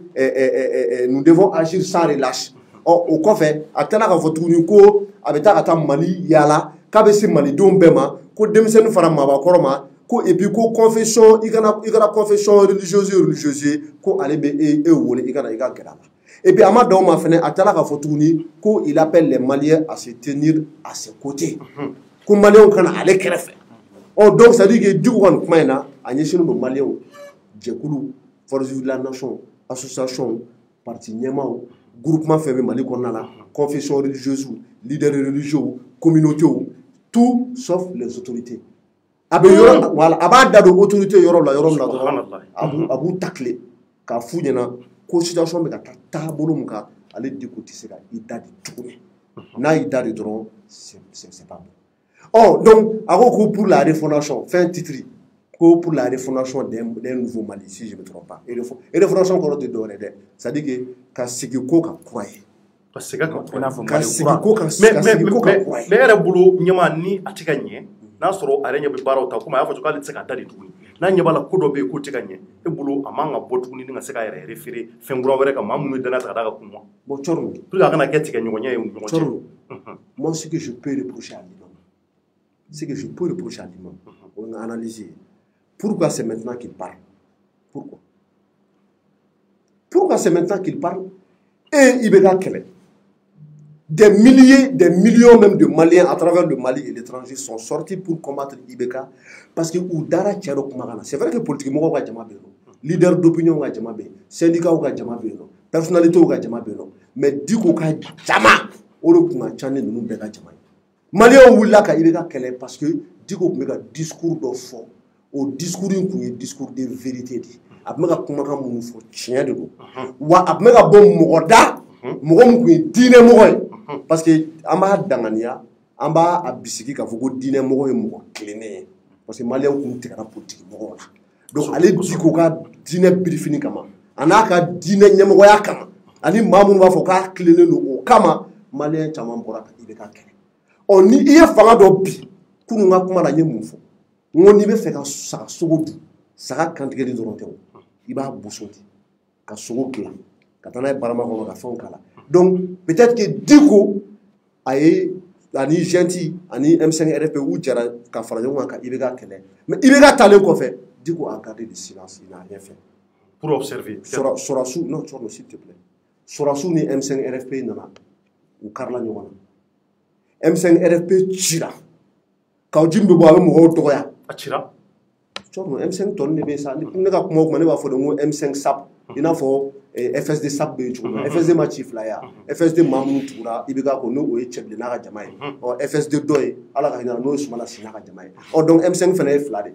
nous devons agir sans relâche o kɔfɛ a tilala ka fɔ tuguni ko a bɛ taa ka taa Mali yaala k'a bɛ se malidenw bɛɛ ma ko denmisɛnnin fara maabakɔrɔ ma ko et puis ko confession i kana confession religieuse ko ale bɛ e wele i ka gɛrɛ a la et puis a ma dan o ma fɛnɛ a tilala ka fɔ tuguni ko il appelle les Maliens à se tenir à ses côtés ko Maliens kana ale kɛrɛfɛ donc c'est à dire que Diko kɔni kuma in na a ɲɛsinnen don Maliens jɛkulu force vive de la nation association parti ɲɛmaaw groupement fɛn bɛ Mali kɔnɔna la confession religieuse leaders religieux communautés tout sauf les autorités a bɛ yɔrɔ voilà a b'a da don autorité yɔrɔ la dɔrɔn a b'u tacler k'a f'u ɲɛna ko situation bɛ ka taa taabolo min kan ale Diko tɛ se ka i da de tuguni n'a y'i da de dɔrɔn c'est pas bon donc a ko pour la refondation fin titre ko pour la refondation d'un nouveau Mali si je me trompe pas et refondation kɔrɔ tɛ dɔwɛrɛ dɛ c'est à dire que ka segin ko ka kura ye ka segin ka kura ye mais yɛrɛ bolo ɲɛma ni a tɛ ka ɲɛ n'a sɔrɔ a yɛrɛ ɲɛ bɛ baaraw ta komi a y'a fɔ cogo ale tɛ se ka da de tuguni n'a ɲɛ b'a la ko dɔ bɛ yen k'o tɛ ka ɲɛ e bolo a man ka bɔ tuguni ni ka se k'a yɛrɛ référé fɛn kura wɛrɛ kan maa minnu ye danaya ta ka d'a ka kun ma bon Tchorno pour que a kana kɛ tigɛɲɔgɔnya ye u ni ɲɔgɔn cɛ moi ce que je peux reprocher à l'imam on a analysé pourquoi c'est maintenant qu'il parle pourquoi c'est maintenant qu'il parle et il va kɛlɛ des milliers, des millions même de Maliens à travers le Mali et l'étranger sont sortis pour combattre Ibeka parce que Oudara Tchero Kumagana. C'est vrai que politiquement, on a jamais besoin. Leader d'opinion, on a jamais besoin. Syndicat, on a jamais besoin. Personnalité, on a jamais besoin. Mais Diko, on a jamais. On a jamais nous bega jamais. Maliens, on a ka Ibeka kele parce que Diko, on a discours de fond. Au discours, on a discours de vérité. On a Kumaka Mounfo, chien de l'eau. Ou a bon Mogoda, Mogom qui dîne Mogoy. Parce que an b'a danganiya an b'a bisigi k'a fɔ ko diinɛ mɔgɔ ye mɔgɔ tilennen ye parce que Maliens kun tigɛra politique mɔgɔw la donc ale Diko ka diinɛ birifini kama a n'a ka diinɛ ɲɛmɔgɔya kama ani maa minnu b'a fɔ k'a tilennen don o kama Maliens caman bɔra ka Ibeka kɛlɛ ni i ye fanga dɔ bi kunun ka kuma la n ye mun fɔ n ko n'i bɛ fɛ ka saga sogo dun saga kantigɛli dɔrɔn tɛ o i b'a boso de ka sogo dilan ka taa n'a ye barama kɔnɔ ka fɛnw k'a la donc peut-être que Diko ani Genti ani M5 RFP ou jara ka fara ɲɔgɔn kan ka Ibeka kɛlɛ mais Ibeka talen kɔfɛ Diko a gardé le silence il n'a rien fait pour observer Sorasu non Tchorno s'il te plaît Sorasu ni M5 RFP nana u karila ɲɔgɔn na M5 RFP cira kaw jim bɛ bɔ a bɛ mɔgɔw dɔgɔya a cira Tchorno M5 tɔn de bɛ sa ne ka kuma o kuma ne b'a fɔ de ko M5 SAP i n'a fɔ FSD SAP bɛ yen cogo min FSD ma ci fila ye FSD maa minnu tugura Ibeka ko n'o ye cɛbilen n'a ka jama ye FSD dɔ ye ala ka hinɛ n'o ye Sumala Si n'a ka jama ye donc M5 fana ye fila de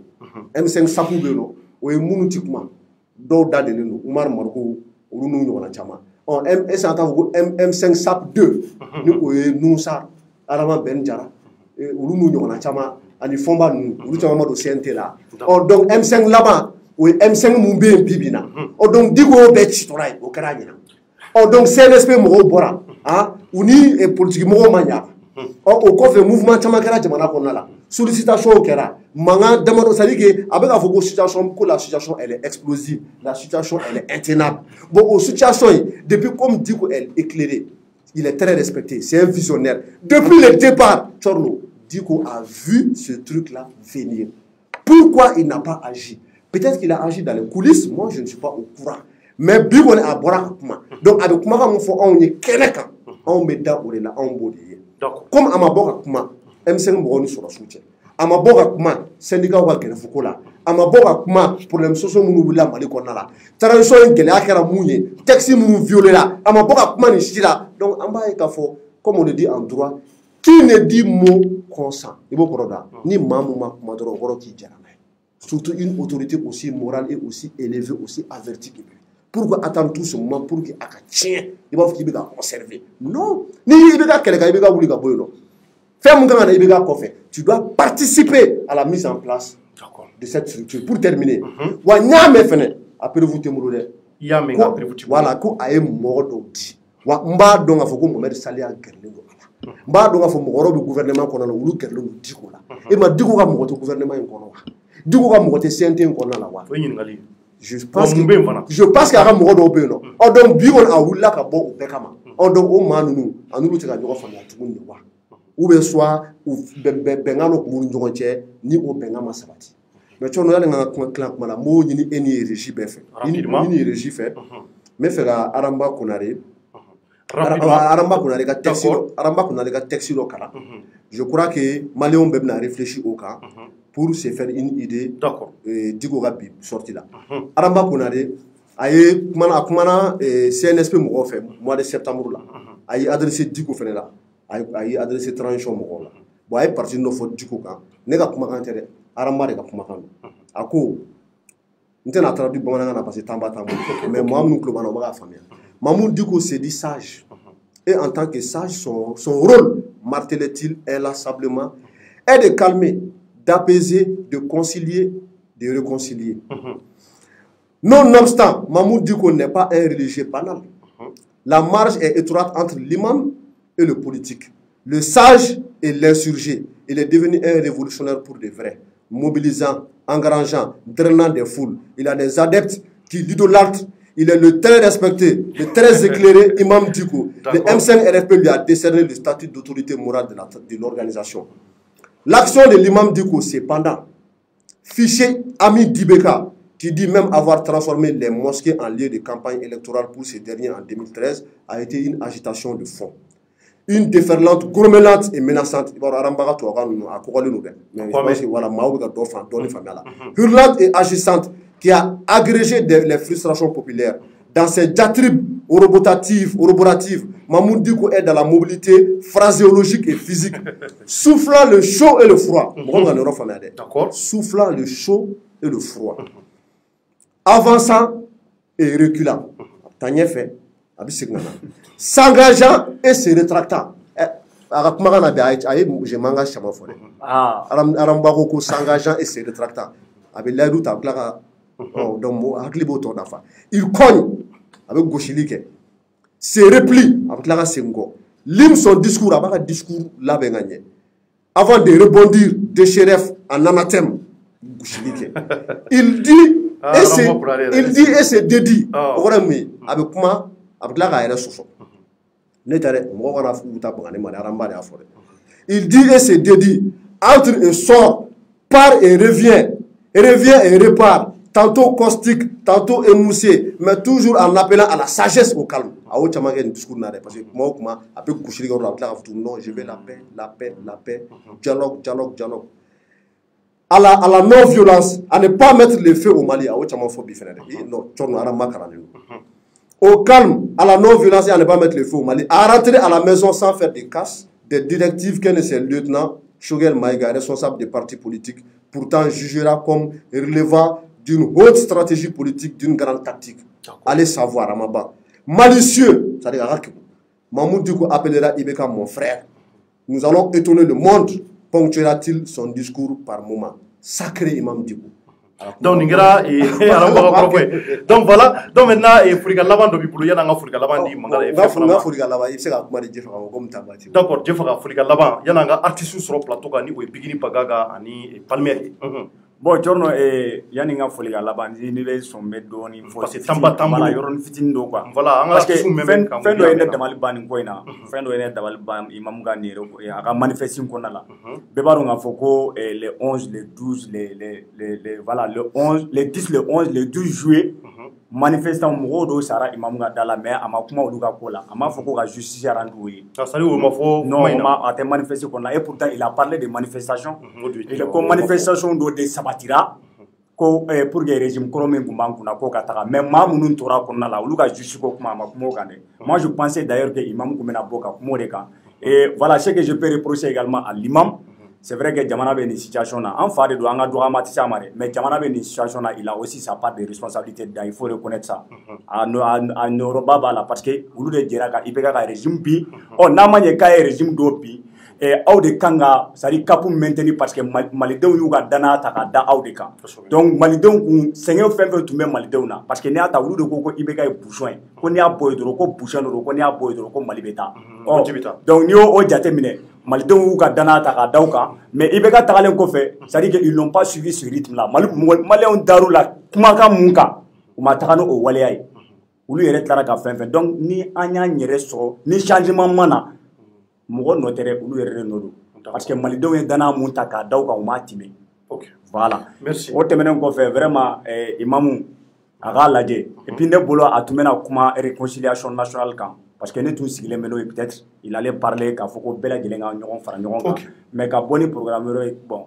M5 SAP bɛ yen nɔ o ye minnu ti kuma dɔw da delen don Umaru Mariko olu n'u ɲɔgɔnna caman est-ce que an t'a fɔ ko M5 SAP 2 ni o ye Nusar Adama Ben Jara olu n'u ɲɔgɔnna caman ani Fɔnba ninnu olu caman ma don CNT la donc M5 laban o ye M5 mun bɛ yen bi bi na donc Diko bɛɛ citɔla ye o kɛra a ɲɛna donc CNSP mɔgɔw bɔra u ni politique mɔgɔw ma ɲa o kɔfɛ mouvement caman kɛra jamana kɔnɔna la sollicitation kɛra mankan damadɔ c'est à dire que a bɛ k'a fɔ ko situation ko la situation elle est explosive la situation elle est intenable bon o situation in depuis comme Diko est éclairé il est très respecté c'est un visionnaire depuis le départ Tchorno Diko a vu ce truc là venir pourquoi il n'a pas agi. Peut-être qu'il a agi dans les coulisses, moi je ne suis pas au courant. Mais Biko a bora kuma. Donc avec kuma on faut on est keneka, on met dans au là on bodi. Comme à ma boka kuma, M5 Moroni sur la soutien. À ma boka kuma, syndicat wa gelefuko la. ama boka kuma problème socio munu wula mali konna la transition en gele akara munye taxi munu violer la ama boka kuma ni sira donc amba e ka fo comme on le dit en droit qui ne dit mot consent ibo koroda ni mamu ma kuma doro goro ki jarana surtout une autorité aussi morale et aussi élevée aussi avertie que lui pourquoi attendre tout ce moment pour que aka tien iba fo ki be ka conserver non ni ibe ka kele ka ibe ka wuli ka boyo fais mon gars ibe ka ko fait tu dois participer à la mise en place de cette structure pour terminer wa nyame fene après vous temuro de yame nga après vous voilà ko ay modo di wa mba donga fo ko Mohamed Sali en gerle ngo mba donga fo mo robe gouvernement ko na wulu gerle ngo diko la e ma diko ka mo to gouvernement ko wa diko ka mo te CNT ko na la wa je pense que aka mo do be no o donc bi on a wula ka bo o be kama o donc o manunu anulu te ka jogo fa na tumunni wa ou bien soit bengano ko mun jogo che ni o bengama sabati mais tu as un clan comme la mot ni eni régie fait ni régie fait mais faire aramba konare aramba konare ka texte local je crois que Maléon Bebna réfléchi au cas pour se faire une idée d'accord digo gabi sorti là aramba konare aye kumana CNSP mo fait mois de septembre là aye adressé digo fene là aye adressé transition mo là bon aye parti no fo digo kan ne ga kuma intérêt aramba de ka kuma kan ako ntena traduit bamana na parce que tamba mais moi nous global on va famille Mamoud Diko s'est dit sage et en tant que sage son rôle martelait-il inlassablement est de calmer d'apaiser de concilier de réconcilier nonobstant Mamoud Diko n'est pas un religieux banal la marge est étroite entre l'imam et le politique le sage et l'insurgé il est devenu un révolutionnaire pour de vrai mobilisant, engrangeant, drainant des foules. Il a des adeptes qui l'idolâtrent. Il est le très respecté, le très éclairé imam Diko. Le M5 RFP lui a décerné le statut d'autorité morale de l'organisation. L'action de l'imam Diko, cependant, fiché Ami Dibeka, qui dit même avoir transformé les mosquées en lieu de campagne électorale pour ces derniers en 2013, a été une agitation de fond. Une déferlante, grommelante et menaçante. Hurlante et agissante qui a agrégé les frustrations populaires. Dans ses diatribes orobotatives, Mamoud Diko est dans la mobilité phraséologique et physique, soufflant le chaud et le froid. Soufflant le chaud et le froid. Avançant et reculant. T'as fait. S'engageant et se rétractant. S'engageant et se rétractant. Il cogne avec Gauchilike, se replie avec la Sengo, lime son discours avec un discours là avant de rebondir de chéref en anathème. Il dit et se dédie avec moi. Il dit et se dédie entre et sort, part et revient et repart, tantôt caustique, tantôt émoussé, mais toujours en appelant à la sagesse au calme. Parce que moi, non, je veux la paix, dialogue. À la non-violence, à ne pas mettre le feu au Mali. Au calme, à la non-violence et à ne pas mettre le feu au Mali. À rentrer à la maison sans faire des casses, des directives qu'un de ses lieutenants, Shogel Maïga, responsable des partis politiques, pourtant jugera comme relevant d'une haute stratégie politique, d'une grande tactique. Allez savoir, Amaba. Malicieux, c'est-à-dire Mamoud Diko appellera Ibeka mon frère. Nous allons étonner le monde, ponctuera-t-il son discours par moment. Sacré Imam Diko. Donc donc voilà, donc maintenant Furika Laban do bipulu yana nga Furika Laban di mangala nga Furika Laban il sera kuma de jefa ko mutambati. D'accord, jefa Furika Laban yana nga artiste sur plateau ka ni o bigini pagaga ani Palmier. Bon jorno yani nga Furika Laban ni be sombe do ni fo c'est tamba voilà yoron fitin do quoi. Voilà, parce que fen do ene damal ban ko ina fen do ene damal ban imam ga ni ro aka manifesting ko na la. Be baro nga foko les 11 les 12 les voilà le 11 les 10 le 11 les 12 juillet manifestant modo sara imam ga dala mais ama kuma olu ga ko la ama foko ga justice randu yi ça ça ma fo non ma a manifester ko na et pourtant il a parlé de manifestations et comme manifestation do de sabatira ko pour que régime kɔrɔ min kun b'an kunna ko ka taga mais maa minnu tora kɔnɔna la olu ka justice ko kuma a ma kuma o kan dɛ moi je pensais d'ailleurs que imam kun bɛna bɔ ka kuma o de kan et voilà ce que je peux reprocher également à l'imam c'est vrai que jamana bɛ nin situation na an fa de don an ka dɔgɔma tɛ se a ma dɛ mais jamana bɛ nin situation na il a aussi sa part de responsabilité dedans il faut reconnaître ça a nɔrɔba b'a la parce que olu de jɛra ka IBK ka régime bi n'a ma ɲɛ k'a ye régime dɔ bi aw de kan ka c'est à dire cap maintenir parce que malidenw y'u ka danaya ta ka da aw de kan donc malidenw kun sɛgɛn fɛn fɛn tun bɛ malidenw na parce que n'i y'a ta olu de ko IBK ye bouchon ye ko n'i y'a bɔ yen dɔrɔn ko bouchon don ko n'i y'a bɔ yen dɔrɔn ko Mali bɛ taa donc n'i y'o jate minɛ malidenw y'u ka danaya ta ka da aw kan mais IBK tagalen kɔfɛ c'est à dire que ils n'ont pas suivi ce rythme là maliyɛnw dar'u la kumakan mun kan u ma taga n'o waleya ye olu yɛrɛ tilara ka fɛn fɛn donc ni an y'an yɛrɛ sɔrɔ ni changement ma na mɔgɔ nɔ tɛ dɛ olu yɛrɛ de nɔ don parce que malidenw ye danaya mun ta k'a da u kan u m'a timɛ voilà o tɛmɛnen kɔfɛ vraiment imamu a k'a lajɛ et puis ne bolo a tun bɛna kuma réconciliation nationale kan parce que ne tun sigilen bɛ n'o ye peut-être il allait parler k'a fɔ ko bɛɛ lajɛlen ka ɲɔgɔn fara ɲɔgɔn kan mais ka bɔ ni programme wɛrɛ ye bon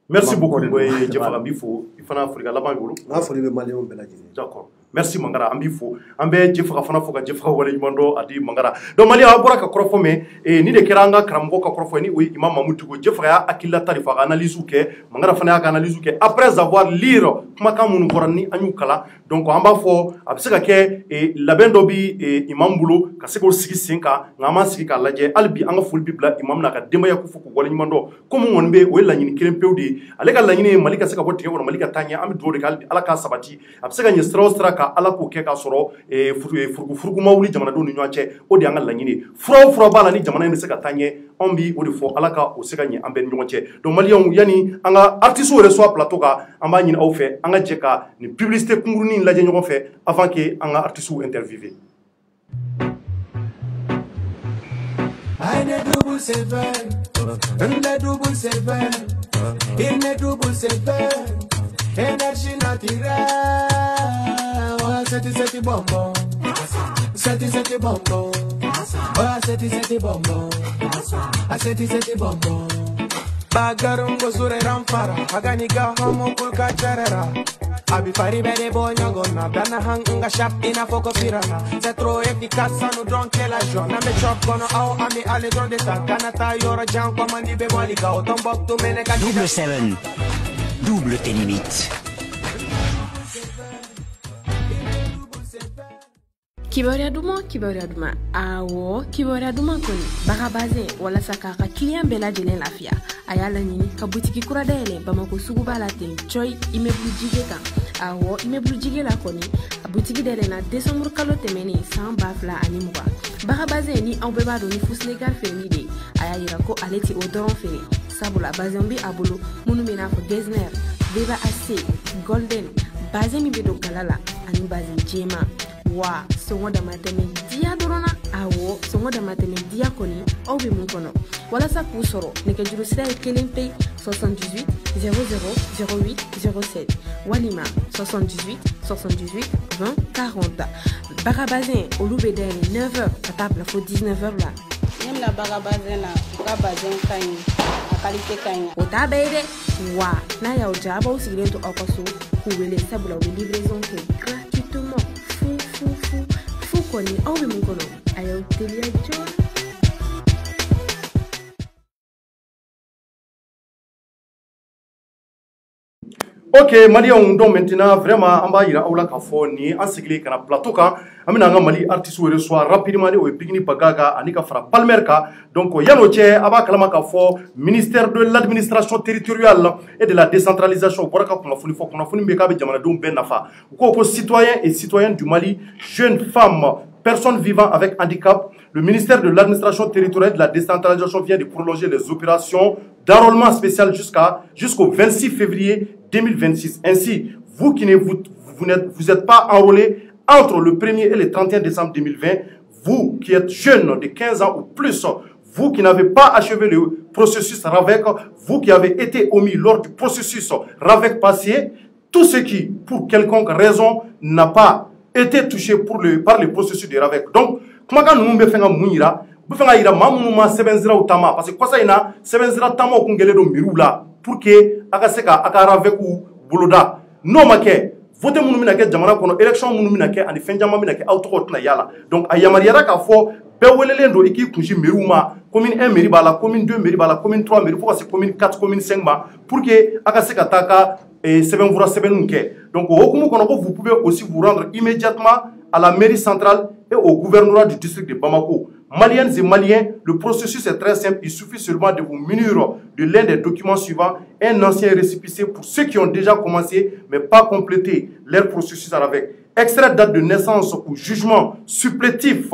merci beaucoup Jɛfara n b'i fo i fana folikan laban b'i bolo n ka foli bɛ maliyɛnw bɛɛ lajɛlen d'accord merci Mangara an b'i fo an bɛ Jɛfara fana fo ka Jɛfara waleɲuman dɔn a di Mangara donc maliyɛnw a bɔra ka kɔrɔfɔ mɛn ni de kɛra an ka karamɔgɔ ka kɔrɔfɔ ye ni o ye Imam Mamudu Diko Jɛfara y'a hakililata de fɔ a ka analyse kɛ Mangara fana y'a ka analyse kɛ après avoir lire kumakan minnu fɔra ni an y'u kalan donc an b'a fɔ a bɛ se ka kɛ labɛn dɔ bi Imam bolo ka se k'o sigi sen kan nka an b'an sigi k'a lajɛ hali bi an ka foli bi bila Imam na ka denbaya ko fɔ k'u waleɲuman dɔn ko mun kɔni bɛ o ye laɲini kelen pewu de ye ale ka laɲini ye Mali ka se ka bɔ tigɛ kɔnɔ Mali ka taa ɲɛ an bɛ dugawu de kɛ Ala k'a sabati a bɛ se ka ɲɛ sira o sira kan Ala k'o kɛ k'a sɔrɔ furugu ma wuli jamanadenw ni ɲɔgɔn cɛ o de y'an ka laɲini ye fura o fura b'a la ni jamana in bɛ se ka taa ɲɛ anw bi o de fɔ Ala ka o se ka ɲɛ an bɛɛ ni ɲɔgɔn cɛ donc maliyɛnw yani an ka artistes yɛrɛ soit plateau kan an b'a ɲini aw fɛ an ka jɛ ka nin publicité kunkurunin lajɛ ɲɔgɔn fɛ avant que an ka artistes interviewer. Eine double seven, une double seven, une double seven, énergie naturelle. Seti bonbon, seti bonbon, seti bonbon, seti bonbon. Bagarungo sure ramfara, aganiga homo kulka charera. Abi fari bere bonyago na dana hanga shap ina foko pirana. C'est trop efficace, ça nous donne que la joie. Na me chop kono au ami ale gros de ta. Kanata yoro jang kwa mandi be walika. Otombok tu mene ka. Double 7, double tes limites. Kibaruya duma awo kibaruya duma koni baga bazen wala saka ka client bɛɛ lajɛlen lafiya a y'a laɲini ka butiki kura dayɛlɛ Bamako suguba la ten Joy immeuble jige kan awo immeuble jige la kɔni a butiki dayɛlɛna décembre kalo tɛmɛnen san 2020 baga bazen ni aw bɛɛ b'a dɔn ni fu Sénégal feereli de a y'a yira ko ale tɛ o dɔrɔn feere sabula bazen bi a bolo minnu bɛ n'a fɔ Getzner Beba AC Golden bazen min bɛ don gala la ani bazen jɛma wa songo da matemi dia dorona awo songo da matemi dia koni aw be mun kono wala sa ku soro ne ke juru sira kelen pe 78 00 08 07 walima 78 78 20 40 Bagabazin au loube de 9h à table faut 19h là même la Bagabazin là ka bazin kany a qualité kany o tabede wa na ya o jaba o sigile to akoso ku wele sabula o livraison ke gratuitement fu koni au be mun kono ayo telia jo. Ok, Maliens, donc maintenant, vraiment, on va y aller à Foni, en sécurité, à plateau, on Mali artiste reçoit rapidement au Pigni Pagaga, Anika Fra Palmerka, donc Yanoche, Aba Kalamaka Fo, ministère de l'administration territoriale et de la décentralisation, pour qu'on a fourni Bekabe Jamanadoum Ben Nafa, aux citoyens et citoyennes du Mali, jeunes femmes, personnes vivant avec handicap, le ministère de l'administration territoriale et de la décentralisation vient de prolonger les opérations d'enrôlement spécial jusqu'au 26 février 2026. Ainsi, vous qui vous n'êtes pas enrôlé entre le 1er et le 31 décembre 2020, vous qui êtes jeune de 15 ans ou plus, vous qui n'avez pas achevé le processus RAVEC, vous qui avez été omis lors du processus RAVEC passé, tous ceux qui, pour quelconque raison, n'a pas été touché par le processus de RAVEC. Donc, comment nous pouvons faire mouira, vous faites ira mamuma sebenzira utama parce que quoi ça ina sebenzira tama kungele do mirula pour que aka seka aka RAVEC ou boloda n'o ma kɛ vote minnu bɛna kɛ jamana kɔnɔ élection minnu bɛna kɛ ani fɛn caman bɛna kɛ aw tɔgɔ tɛna yala donc a yamaruyara k'a fɔ bɛɛ welelen don i k'i kunsi mairie ma commune 1 mairie b'a la commune 2 mairie b'a la commune 3 mairie fo ka se commune 4 commune 5 ma pour que a ka se ka taa ka sɛbɛnfura sɛbɛnninw kɛ donc o hukumu kɔnɔ ko vous pouvez aussi vous rendre immédiatement à la mairie centrale et au gouvernorat du district de Bamako. Maliennes et Maliens, le processus est très simple. Il suffit seulement de vous munir de l'un des documents suivants. Un ancien récépissé pour ceux qui ont déjà commencé mais pas complété leur processus avec. Extrait date de naissance ou jugement supplétif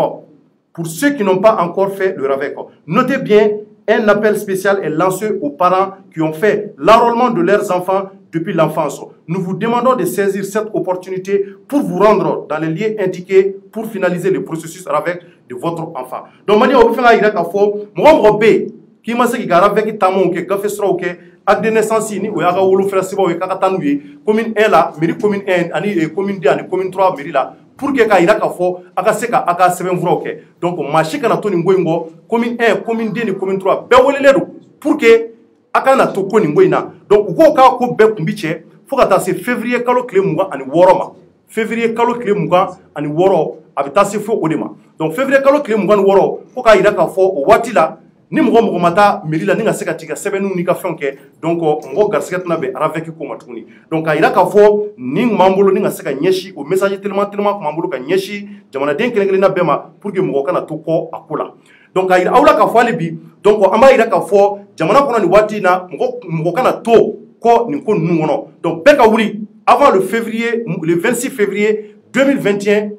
pour ceux qui n'ont pas encore fait le RAVEC. Notez bien, un appel spécial est lancé aux parents qui ont fait l'enrôlement de leurs enfants depuis l'enfance. Nous vous demandons de saisir cette opportunité pour vous rendre dans les lieux indiqués pour finaliser le processus RAVEC de votre enfant. Donc, mani on peut faire un afo, moi B qui m'a dit que RAVEC tamon que café sera ok, acte de naissance ni ou yaga wolo frère sibo ou kakatanuye, commune 1 là, mairie commune 1, ani commune 2, ani commune 3 mairie là. Pour que ka ira ka fo aka seka aka seben vura ok. Donc marché kana to ni ngoingo commune 1, commune 2 ni commune 3 be wolele do pour que aka na to ko ni ngoina. Donc ko ka ko be kumbiche fo ka ta se février kalo kle muga ani woroma. Février kalo kle muga ani woro abita se fo odema. Donc février kalo kle muga ani woro ko ka ira ka fo o wati la ni mɔgɔ mata mairie la ni ka se ka tika sɛbɛnninw ni ka fɛnw kɛ donc mɔgɔ garisɛgɛ tɛna bɛn RAVEC ko ma tuguni donc k'a yira k'a fɔ ni m'an bolo ni ka se ka ɲɛsin o message tellement kun b'an bolo ka ɲɛsin jamanaden kelen-kelenna bɛɛ ma pour que mɔgɔ kana to kɔ a ko la donc k'a yira aw la k'a fɔ hali bi donc an b'a yira k'a fɔ jamana kɔnɔ nin waati in na mɔgɔ kana to kɔ nin ko ninnu kɔnɔ donc bɛɛ ka wuli avant le 26 février 2021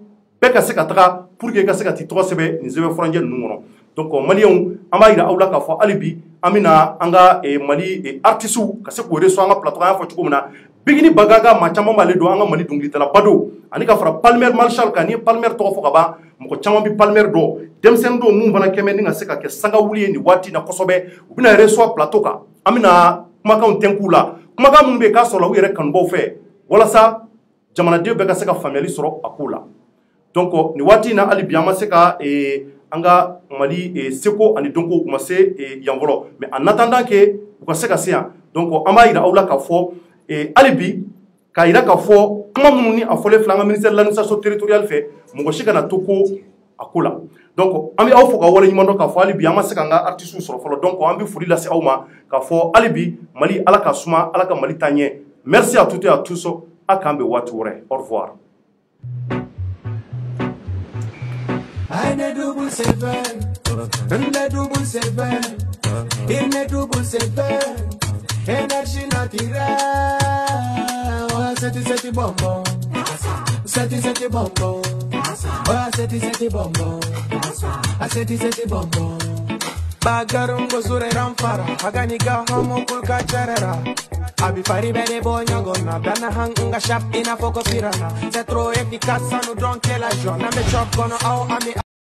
bɛɛ ka se ka taga pour que ka se ka t'i tɔgɔ sɛbɛn nin sɛbɛnfuranjɛ ninnu kɔnɔ. Donc Maliens an b'a yira aw la k'a fɔ hali bi an bɛna an ka Mali artistes ka se k'o reçu an ka plateau an y'a fɔ cogo min na Bigini Bagaga maa caman b'ale don an ka Mali dɔnkilidala ba don ani ka fara Palmer Marshal kan ni ye Palmer tɔgɔ fɔ ka ban mɔgɔ caman bɛ Palmer dɔn denmisɛnnin dɔw mun fana kɛmɛ ni ka se ka kɛ sangawuli ye nin waati in na kosɛbɛ u bɛna reçu plateau kan an bɛna kumakanw tɛnku la kumakan minnu bɛ yen k'a sɔrɔ u yɛrɛ kanubaw fɛ walasa jamanaden bɛɛ ka se ka faamuyali sɔrɔ a ko la donc nin waati in na hali bi an ma se ka an ka Mali seko ani donko u ma se yan fɔlɔ mais en attendant que u ka se ka se yan donc an b'a yira aw la k'a fɔ hali bi k'a yira k'a fɔ kuma minnu ni a fɔlen filɛ an ka ministère de l'administration territoriale fɛ mɔgɔ si kana to ko a ko la donc an bɛ aw fɔ ka waleɲuman dɔn k'a fɔ hali bi an ma se k'an ka artistes sɔrɔ fɔlɔ donc an bɛ foli lase aw ma k'a fɔ hali bi Mali ala ka suma ala ka Mali taa ɲɛ merci à toutes et à tous a k'an bɛn waati wɛrɛ au revoir. Eine double seven, une double seven, une double seven, énergie naturelle. C'est bonbon, c'est bonbon, c'est bonbon, c'est bonbon. Bagarungo zure ramfara, aganiga homo kulka charera. Abi fari bede bonyango na dana hanga shap ina foko pirana. C'est trop efficace, ça nous donne la joie. Na me chop kono au ami.